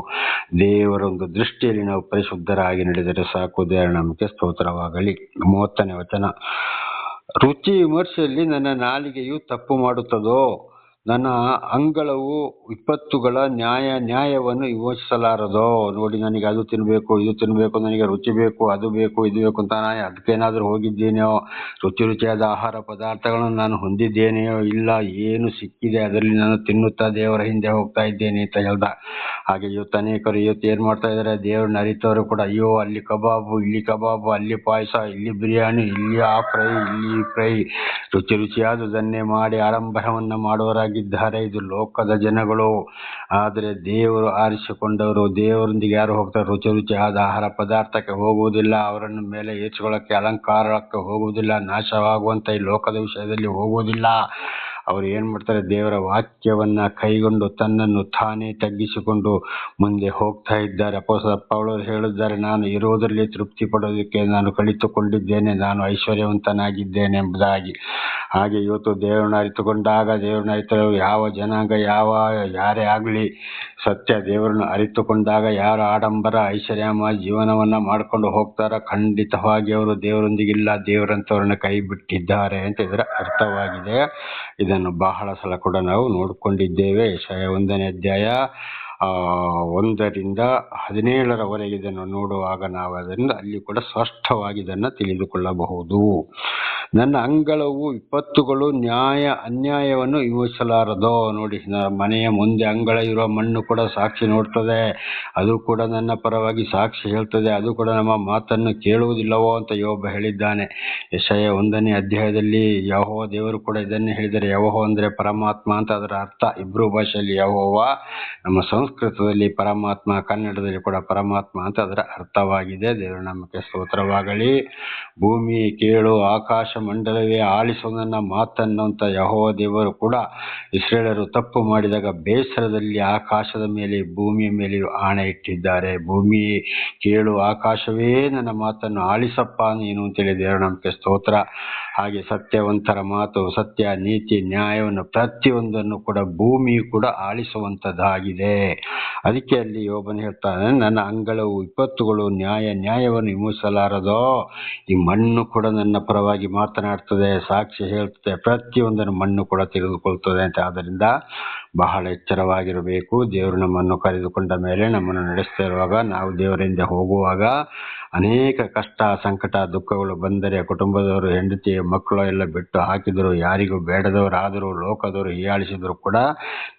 A: ದೇವರೊಂದು ದೃಷ್ಟಿಯಲ್ಲಿ ನಾವು ಪರಿಶುದ್ಧರಾಗಿ ನಡೆದರೆ ಸಾಕು. ದೇವರ ನಮಗೆ ಸ್ತೋತ್ರವಾಗಲಿ. 30ನೇ ವಚನ. ರುಚಿ ವಿಮರ್ಶೆಯಲ್ಲಿ ನನ್ನ ನಾಲಿಗೆಯು ತಪ್ಪು ಮಾಡುತ್ತದೋ? ನನ್ನ ಅಂಗಳವು ವಿಪತ್ತುಗಳ ನ್ಯಾಯವನ್ನು ವಿಮೋಚಿಸಲಾರದೋ? ನೋಡಿ, ನನಗೆ ಅದು ತಿನ್ನಬೇಕು, ಇದು ತಿನ್ನಬೇಕು, ನನಗೆ ರುಚಿ ಬೇಕು, ಅದು ಬೇಕು, ಇದು ಬೇಕು ಅಂತ ನಾನು ಅದಕ್ಕೇನಾದರೂ ಹೋಗಿದ್ದೇನೆಯೋ? ರುಚಿಯಾದ ಆಹಾರ ಪದಾರ್ಥಗಳನ್ನು ನಾನು ಹೊಂದಿದ್ದೇನೆಯೋ? ಇಲ್ಲ. ಏನು ಸಿಕ್ಕಿದೆ ಅದರಲ್ಲಿ ನಾನು ತಿನ್ನುತ್ತಾ ದೇವರ ಹಿಂದೆ ಹೋಗ್ತಾ ಇದ್ದೇನೆ ಅಂತ ಹೇಳ್ದ. ಹಾಗೆ ಇವತ್ತು ಅನೇಕರು ಏನು ಮಾಡ್ತಾ ಇದ್ದಾರೆ, ದೇವ್ರನ್ನ ಅರಿತವರು ಕೂಡ ಅಯ್ಯೋ ಅಲ್ಲಿ ಕಬಾಬು, ಇಲ್ಲಿ ಕಬಾಬು, ಅಲ್ಲಿ ಪಾಯಸ, ಇಲ್ಲಿ ಬಿರಿಯಾನಿ, ಇಲ್ಲಿ ಆ ಫ್ರೈ, ಇಲ್ಲಿ ಫ್ರೈ, ರುಚಿಯಾದುದನ್ನೇ ಮಾಡಿ ಆಡಂಬರವನ್ನು ಮಾಡುವವರಾಗಿದ್ದಾರೆ. ಇದು ಲೋಕದ ಜನಗಳು. ಆದರೆ ದೇವರು ಆರಿಸಿಕೊಂಡವರು, ದೇವರೊಂದಿಗೆ ಯಾರು ಹೋಗ್ತಾರೆ, ರುಚಿಯಾದ ಆಹಾರ ಪದಾರ್ಥಕ್ಕೆ ಹೋಗುವುದಿಲ್ಲ, ಅವರನ್ನು ಮೇಲೆ ಏರಿಸಿಕೊಳ್ಳಕ್ಕೆ, ಅಲಂಕಾರಕ್ಕೆ ಹೋಗುವುದಿಲ್ಲ, ನಾಶವಾಗುವಂಥ ಈ ಲೋಕದ ವಿಷಯದಲ್ಲಿ ಹೋಗುವುದಿಲ್ಲ. ಅವರು ಏನು ಮಾಡ್ತಾರೆ, ದೇವರ ವಾಕ್ಯವನ್ನ ಕೈಗೊಂಡು ತನ್ನನ್ನು ತಾನೇ ತಗ್ಗಿಸಿಕೊಂಡು ಮುಂದೆ ಹೋಗ್ತಾ ಇದ್ದಾರೆ. ಅಪೊಸ್ತಲ ಪೌಲರು ಹೇಳಿದ್ದಾರೆ, ನಾನು ಇರುವುದರಲ್ಲಿ ತೃಪ್ತಿ ಪಡೋದಕ್ಕೆ ನಾನು ಕಲಿತುಕೊಂಡಿದ್ದೇನೆ, ನಾನು ಐಶ್ವರ್ಯವಂತನಾಗಿದ್ದೇನೆ ಎಂಬುದಾಗಿ. ಹಾಗೆ ಇವತ್ತು ದೇವರನ್ನ ಅರಿತುಕೊಂಡಾಗ, ದೇವರನ್ನ ಅರಿತರು ಯಾವ ಜನಾಂಗ ಯಾರೇ ಆಗಲಿ, ಸತ್ಯ ದೇವರನ್ನು ಅರಿತುಕೊಂಡಾಗ ಯಾರು ಆಡಂಬರ ಐಶ್ವರ್ಯಮ ಜೀವನವನ್ನ ಮಾಡ್ಕೊಂಡು ಹೋಗ್ತಾರ, ಖಂಡಿತವಾಗಿ ಅವರು ದೇವರೊಂದಿಗಿಲ್ಲ, ದೇವರಂತವ್ರನ್ನ ಕೈ ಬಿಟ್ಟಿದ್ದಾರೆ ಅಂತ ಇದರ ಅರ್ಥವಾಗಿದೆ. ಇದನ್ನು ಬಹಳ ಸಲ ಕೂಡ ನಾವು ನೋಡಿಕೊಂಡಿದ್ದೇವೆ. ಯೆಶಾಯ 1ನೇ ಅಧ್ಯಾಯ 1-17 ಇದನ್ನು ನೋಡುವಾಗ ನಾವು ಅದರಿಂದ ಅಲ್ಲಿ ಕೂಡ ಸ್ಪಷ್ಟವಾಗಿ ಇದನ್ನು ತಿಳಿದುಕೊಳ್ಳಬಹುದು. ನನ್ನ ಅಂಗಳವು ವಿಪತ್ತುಗಳು ನ್ಯಾಯ ಅನ್ಯಾಯವನ್ನು ವಿಮೋಚಿಸಲಾರದೋ. ನೋಡಿ, ಮನೆಯ ಮುಂದೆ ಅಂಗಳ ಇರುವ ಮಣ್ಣು ಕೂಡ ಸಾಕ್ಷಿ ನೋಡ್ತದೆ, ಅದು ಕೂಡ ನನ್ನ ಪರವಾಗಿ ಸಾಕ್ಷಿ ಹೇಳ್ತದೆ, ಅದು ಕೂಡ ನಮ್ಮ ಮಾತನ್ನು ಕೇಳುವುದಿಲ್ಲವೋ ಅಂತ ಯೋಬ ಹೇಳಿದ್ದಾನೆ. ಯೆಶಾಯ 1ನೇ ಅಧ್ಯಾಯದಲ್ಲಿ ಯೆಹೋವ ದೇವರು ಕೂಡ ಇದನ್ನೇ ಹೇಳಿದರೆ. ಯೆಹೋವ ಅಂದ್ರೆ ಪರಮಾತ್ಮ ಅಂತ ಅದರ ಅರ್ಥ. ಇಬ್ರೂ ಭಾಷೆಯಲ್ಲಿ ಯೆಹೋವ, ನಮ್ಮ ಸಂಸ್ಕೃತದಲ್ಲಿ ಪರಮಾತ್ಮ, ಕನ್ನಡದಲ್ಲಿ ಕೂಡ ಪರಮಾತ್ಮ ಅಂತ ಅದರ ಅರ್ಥವಾಗಿದೆ. ದೇವರ ನಾಮಕ್ಕೆ ಸ್ತೋತ್ರವಾಗಲಿ. ಭೂಮಿ ಕೇಳು, ಆಕಾಶ ಮಂಡಲವೇ ಆಲಿಸು ನನ್ನ ಮಾತನ್ನು ಅಂತ ಯೆಹೋವ ದೇವರು ಕೂಡ ಇಸ್ರೇಲರು ತಪ್ಪು ಮಾಡಿದಾಗ ಬೇಸರದಲ್ಲಿ ಆಕಾಶದ ಮೇಲೆ ಭೂಮಿಯ ಮೇಲೆಯೂ ಆಣೆ ಇಟ್ಟಿದ್ದಾರೆ. ಭೂಮಿ ಕೇಳು, ಆಕಾಶವೇ ನನ್ನ ಮಾತನ್ನು ಆಲಿಸಪ್ಪ ನೀನು ಅಂತೇಳಿ ದೇವರ ನಾಮಕ್ಕೆ ಸ್ತೋತ್ರ. ಹಾಗೆ ಸತ್ಯವಂತರ ಮಾತು, ಸತ್ಯ, ನೀತಿ, ನ್ಯಾಯವನ್ನು ಪ್ರತಿಯೊಂದನ್ನು ಕೂಡ ಭೂಮಿಯು ಕೂಡ ಆಲಿಸುವಂಥದ್ದಾಗಿದೆ. ಅದಕ್ಕೆ ಅಲ್ಲಿ ಯೋಬನು ಹೇಳ್ತಾನೆ, ನನ್ನ ಅಂಗಳವು ವಿಪತ್ತುಗಳು ನ್ಯಾಯವನ್ನು ವಿಮೋಚಿಸಲಾರದೋ. ಈ ಮಣ್ಣು ಕೂಡ ನನ್ನ ಪರವಾಗಿ ಮಾತನಾಡ್ತದೆ, ಸಾಕ್ಷಿ ಹೇಳ್ತದೆ, ಪ್ರತಿಯೊಂದನ್ನು ಮಣ್ಣು ಕೂಡ ತೆಗೆದುಕೊಳ್ತದೆ ಅಂತ. ಆದ್ದರಿಂದ ಬಹಳ ಎಚ್ಚರವಾಗಿರಬೇಕು. ದೇವರು ನಮ್ಮನ್ನು ಕರೆದುಕೊಂಡ ಮೇಲೆ, ನಮ್ಮನ್ನು ನಡೆಸ್ತಾ ಇರುವಾಗ, ನಾವು ದೇವರಿಂದ ಹೋಗುವಾಗ ಅನೇಕ ಕಷ್ಟ, ಸಂಕಟ, ದುಃಖಗಳು ಬಂದರೆ, ಕುಟುಂಬದವರು, ಹೆಂಡತಿ, ಮಕ್ಕಳು ಎಲ್ಲ ಬಿಟ್ಟು ಹಾಕಿದರು, ಯಾರಿಗೂ ಬೇಡದವರಾದರೂ, ಲೋಕದವರು ಹೀಯಾಳಿಸಿದ್ರು ಕೂಡ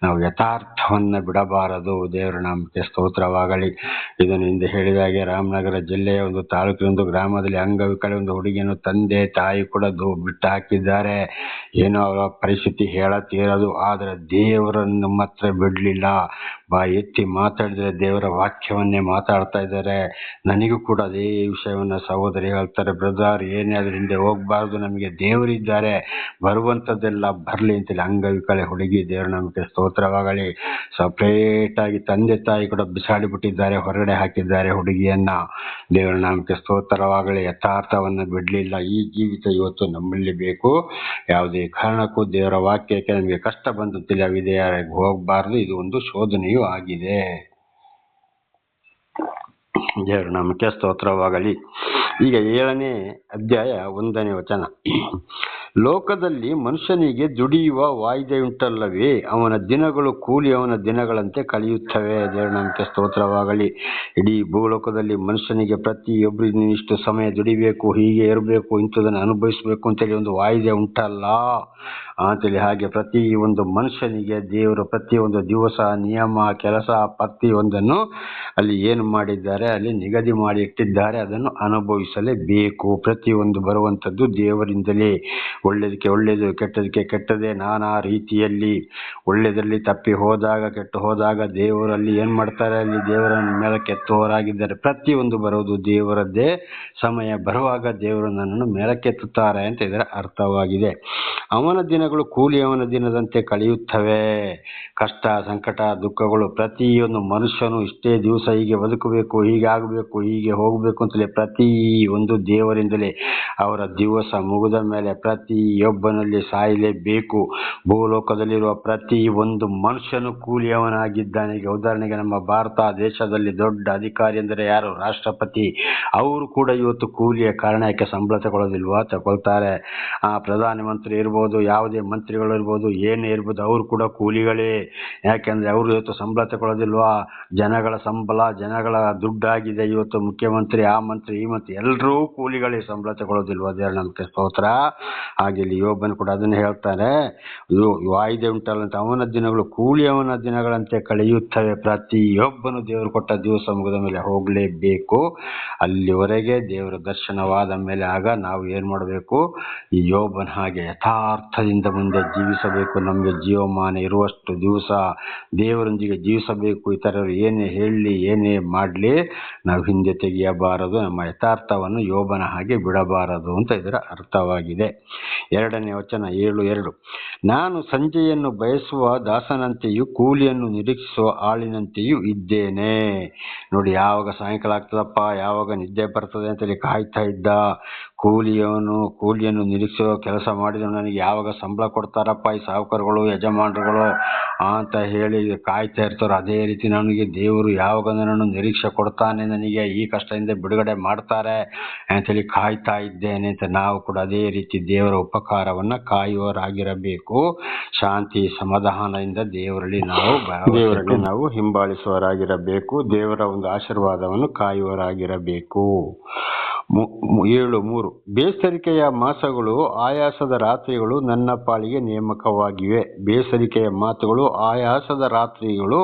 A: ನಾವು ಯಥಾರ್ಥವನ್ನ ಬಿಡಬಾರದು. ದೇವರ ನಾಮಕ್ಕೆ ಸ್ತೋತ್ರವಾಗಲಿ. ಇದನ್ನು ಹಿಂದೆ ಹೇಳಿದಾಗೆ ರಾಮನಗರ ಜಿಲ್ಲೆಯ ಒಂದು ತಾಲೂಕಿನ ಒಂದು ಗ್ರಾಮದಲ್ಲಿ ಅಂಗವಿಕಲ ಒಂದು ಹುಡುಗಿಯನ್ನು ತಂದೆ ತಾಯಿ ಕೂಡ ಬಿಟ್ಟು ಹಾಕಿದ್ದಾರೆ. ಏನೋ ಅವರ ಪರಿಸ್ಥಿತಿ ಹೇಳತೀರದು, ಆದರೆ ದೇವರನ್ನು ಮಾತ್ರ ಬಿಡಲಿಲ್ಲ. ಬಾಯಿ ಎತ್ತಿ ಮಾತಾಡಿದರೆ ದೇವರ ವಾಕ್ಯವನ್ನೇ ಮಾತಾಡ್ತಾ ಇದ್ದಾರೆ. ನನಗೂ ಕೂಡ ಅದೇ ವಿಷಯವನ್ನು ಸಹೋದರಿ ಹೇಳ್ತಾರೆ, ಬ್ರದರ್ ಏನೇ ಅದ್ರ ಹಿಂದೆ ಹೋಗ್ಬಾರ್ದು, ನಮಗೆ ದೇವರಿದ್ದಾರೆ, ಬರುವಂಥದ್ದೆಲ್ಲ ಬರಲಿ ಅಂತೇಳಿ ಅಂಗವಿಕಲೆ ಹುಡುಗಿ, ದೇವರ ನಮಗೆ ಸ್ತೋತ್ರವಾಗಲಿ. ಸಪ್ರೇಟ್ ಆಗಿ ತಂದೆ ತಾಯಿ ಕೂಡ ಬಿಸಾಡಿಬಿಟ್ಟಿದ್ದಾರೆ, ಹೊರಗಡೆ ಹಾಕಿದ್ದಾರೆ ಹುಡುಗಿಯನ್ನ. ದೇವರ ನಾಮಕ್ಕೆ ಸ್ತೋತ್ರವಾಗಲಿ. ಯಥಾರ್ಥವನ್ನು ಬಿಡಲಿಲ್ಲ. ಈ ಜೀವಿತ ಇವತ್ತು ನಮ್ಮಲ್ಲಿ ಬೇಕು. ಯಾವುದೇ ಕಾರಣಕ್ಕೂ ದೇವರ ವಾಕ್ಯಕ್ಕೆ ನಮಗೆ ಕಷ್ಟ ಬಂದು ತಿಳಿಯವಿದೆಯಾಗಿ ಹೋಗಬಾರ್ದು. ಇದು ಒಂದು ಶೋಧನೆಯೂ ಆಗಿದೆ. ದೇವರ ನಾಮಕ್ಕೆ ಸ್ತೋತ್ರವಾಗಲಿ. ಈಗ 7ನೇ ಅಧ್ಯಾಯ 1ನೇ ವಚನ. ಲೋಕದಲ್ಲಿ ಮನುಷ್ಯನಿಗೆ ದುಡಿಯುವ ವಾಯ್ದೆಯುಂಟಲ್ಲವೇ, ಅವನ ದಿನಗಳು ಕೂಲಿ ಅವನ ದಿನಗಳಂತೆ ಕಳೆಯುತ್ತವೆ. ದೇವರ ನಾಮಕ್ಕೆ ಸ್ತೋತ್ರವಾಗಲಿ. ಇಡೀ ಭೂಲೋಕದಲ್ಲಿ ಮನುಷ್ಯನಿಗೆ ಪ್ರತಿಯೊಬ್ಬರು ಇಷ್ಟು ಸಮಯ ದುಡಿಬೇಕು, ಹೀಗೆ ಇರಬೇಕು, ಇಂಥದನ್ನು ಅನುಭವಿಸಬೇಕು ಅಂತೇಳಿ ಒಂದು ವಾಯ್ದೆ ಉಂಟಲ್ಲ ಅಂತೇಳಿ. ಹಾಗೆ ಪ್ರತಿ ಒಂದು ಮನುಷ್ಯನಿಗೆ ದೇವರು ಪ್ರತಿಯೊಂದು ದಿವಸ, ನಿಯಮ, ಕೆಲಸ ಪ್ರತಿಯೊಂದನ್ನು ಅಲ್ಲಿ ಏನು ಮಾಡಿದ್ದಾರೆ, ಅಲ್ಲಿ ನಿಗದಿ ಮಾಡಿ ಇಟ್ಟಿದ್ದಾರೆ. ಅದನ್ನು ಅನುಭವಿಸಲೇಬೇಕು. ಪ್ರತಿಯೊಂದು ಬರುವಂಥದ್ದು ದೇವರಿಂದಲೇ. ಒಳ್ಳೆಯದಕ್ಕೆ ಒಳ್ಳೆಯದು, ಕೆಟ್ಟದಕ್ಕೆ ಕೆಟ್ಟದೇ, ನಾನಾ ರೀತಿಯಲ್ಲಿ. ಒಳ್ಳೆಯದರಲ್ಲಿ ತಪ್ಪಿ ಹೋದಾಗ, ಕೆಟ್ಟು ಹೋದಾಗ ದೇವರಲ್ಲಿ ಏನು ಮಾಡ್ತಾರೆ, ಅಲ್ಲಿ ದೇವರ ಮೇಲೆ ಕೆತ್ತುವವರಾಗಿದ್ದಾರೆ. ಪ್ರತಿಯೊಂದು ಬರೋದು ದೇವರದ್ದೇ. ಸಮಯ ಬರುವಾಗ ದೇವರು ನನ್ನನ್ನು ಮೇಲಕ್ಕೆತ್ತುತ್ತಾರೆ ಅಂತ ಇದರ ಅರ್ಥವಾಗಿದೆ. ಅವನ ದಿನಗಳು ಕೂಲಿ ಅವನ ದಿನದಂತೆ ಕಳೆಯುತ್ತವೆ. ಕಷ್ಟ, ಸಂಕಟ, ದುಃಖಗಳು, ಪ್ರತಿಯೊಂದು ಮನುಷ್ಯನು ಇಷ್ಟೇ ದಿವಸ ಹೀಗೆ ಬದುಕಬೇಕು, ಹೀಗೆ ಆಗಬೇಕು, ಹೀಗೆ ಹೋಗಬೇಕು ಅಂತಲೇ ಪ್ರತಿ ಒಂದು ದೇವರಿಂದಲೇ. ಅವರ ದಿವಸ ಮುಗಿದ ಮೇಲೆ ಪ್ರತಿಯೊಬ್ಬನಲ್ಲಿ ಸಾಯಲೇಬೇಕು. ಭೂಲೋಕದಲ್ಲಿರುವ ಪ್ರತಿ ಒಂದು ಮನುಷ್ಯನು ಕೂಲಿಯವನಾಗಿದ್ದಾನೆ. ಈಗ ಉದಾಹರಣೆಗೆ ನಮ್ಮ ಭಾರತ ದೇಶದಲ್ಲಿ ದೊಡ್ಡ ಅಧಿಕಾರಿ ಅಂದರೆ ಯಾರು, ರಾಷ್ಟ್ರಪತಿ. ಅವರು ಕೂಡ ಇವತ್ತು ಕೂಲಿಯ ಕಾರಣ. ಯಾಕೆ ಸಂಬಳ ತಗೊಳ್ಳೋದಿಲ್ವಾ? ತಗೊಳ್ತಾರೆ. ಪ್ರಧಾನಮಂತ್ರಿ ಇರ್ಬೋದು, ಯಾವುದೇ ಮಂತ್ರಿಗಳು ಇರ್ಬೋದು, ಏನೇ ಇರ್ಬೋದು, ಅವರು ಕೂಡ ಕೂಲಿಗಳೇ. ಯಾಕೆಂದರೆ ಅವರು ಇವತ್ತು ಸಂಬಳ ತಗೊಳ್ಳೋದಿಲ್ವಾ? ಜನಗಳ ಸಂಬಳ, ಜನಗಳ ದುಡ್ಡಾಗಿದೆ ಇವತ್ತು. ಮುಖ್ಯಮಂತ್ರಿ, ಆ ಮಂತ್ರಿ, ಈ ಮಂತ್ರಿ ಎಲ್ಲರೂ ಕೂಲಿಗಳೇ, ಸಂಬಳ ತಗೊಳ್ಳೋದಿಲ್ವಾ? ದೇವರ ನಮಗೆ ಸ್ತೋತ್ರ. ಹಾಗೆ ಇಲ್ಲಿ ಯೋಬನು ಕೂಡ ಅದನ್ನು ಹೇಳ್ತಾರೆ, ವಾಯ್ದೆ ಉಂಟಲ್ಲ ಅಂತ, ಅವನ ದಿನಗಳು ಕೂಲಿ ಅವನ ದಿನಗಳಂತೆ ಕಳೆಯುತ್ತವೆ. ಪ್ರತಿಯೊಬ್ಬನು ದೇವರು ಕೊಟ್ಟ ದಿವಸ ಮುಗಿದ ಮೇಲೆ ಹೋಗಲೇಬೇಕು. ಅಲ್ಲಿವರೆಗೆ ದೇವರ ದರ್ಶನವಾದ ಮೇಲೆ ಆಗ ನಾವು ಏನು ಮಾಡಬೇಕು, ಈ ಯೋಬನ ಹಾಗೆ ಯಥಾರ್ಥದಿಂದ ಇಲ್ಲಿಂದ ಮುಂದೆ ಜೀವಿಸಬೇಕು, ನಮಗೆ ಜೀವಮಾನ ಇರುವಷ್ಟು ದಿವಸ ದೇವರೊಂದಿಗೆ ಜೀವಿಸಬೇಕು. ಇತರರು ಏನೇ ಹೇಳಲಿ ಏನೇ ಮಾಡಲಿ ನಾವು ಹಿಂದೆ ತೆಗೆಯಬಾರದು, ನಮ್ಮ ಯಥಾರ್ಥವನ್ನು ಯೋಬನ ಹಾಗೆ ಬಿಡಬಾರದು ಅಂತ ಇದರ ಅರ್ಥವಾಗಿದೆ. 2ನೇ ವಚನ 7:2. ನಾನು ಸಂಜೆಯನ್ನು ಬಯಸುವ ದಾಸನಂತೆಯೂ ಕೂಲಿಯನ್ನು ನಿರೀಕ್ಷಿಸುವ ಆಳಿನಂತೆಯೂ ಇದ್ದೇನೆ. ನೋಡಿ, ಯಾವಾಗ ಸಾಯಂಕಾಲ ಆಗ್ತದಪ್ಪ, ಯಾವಾಗ ನಿದ್ದೆ ಬರ್ತದೆ ಅಂತೇಳಿ ಕಾಯ್ತಾ ಇದ್ದ ಕೂಲಿಯನ್ನು ನಿರೀಕ್ಷಿಸುವ ಕೆಲಸ ಮಾಡಿದ ನನಗೆ ಯಾವಾಗ ಸಂಬಳ ಕೊಡ್ತಾರಪ್ಪ ಈ ಸಾಹುಕಾರಗಳು ಯಜಮಾನರುಗಳು ಅಂತ ಹೇಳಿ ಕಾಯ್ತಾ ಇರ್ತಾರೋ, ಅದೇ ರೀತಿ ನನಗೆ ದೇವರು ಯಾವಾಗ ನನ್ನನ್ನು ನಿರೀಕ್ಷೆ ಕೊಡ್ತಾನೆ, ನನಗೆ ಈ ಕಷ್ಟದಿಂದ ಬಿಡುಗಡೆ ಮಾಡ್ತಾರೆ ಅಂತೇಳಿ ಕಾಯ್ತಾ ಇದ್ದೇನೆ ಅಂತ ನಾವು ಕೂಡ ಅದೇ ರೀತಿ ದೇವರ ಉಪಕಾರವನ್ನು ಕಾಯುವವರಾಗಿರಬೇಕು. ಶಾಂತಿ ಸಮಾಧಾನದಿಂದ ದೇವರಲ್ಲಿ ನಾವು ಹಿಂಬಾಲಿಸುವವರಾಗಿರಬೇಕು. ದೇವರ ಒಂದು ಆಶೀರ್ವಾದವನ್ನು ಕಾಯುವವರಾಗಿರಬೇಕು. 7:3. ಬೇಸರಿಕೆಯ ಮಾಸಗಳು ಆಯಾಸದ ರಾತ್ರಿಗಳು ನನ್ನ ಪಾಲಿಗೆ ನೇಮಕವಾಗಿವೆ. ಬೇಸರಿಕೆಯ ಮಾತುಗಳು ಆಯಾಸದ ರಾತ್ರಿಗಳು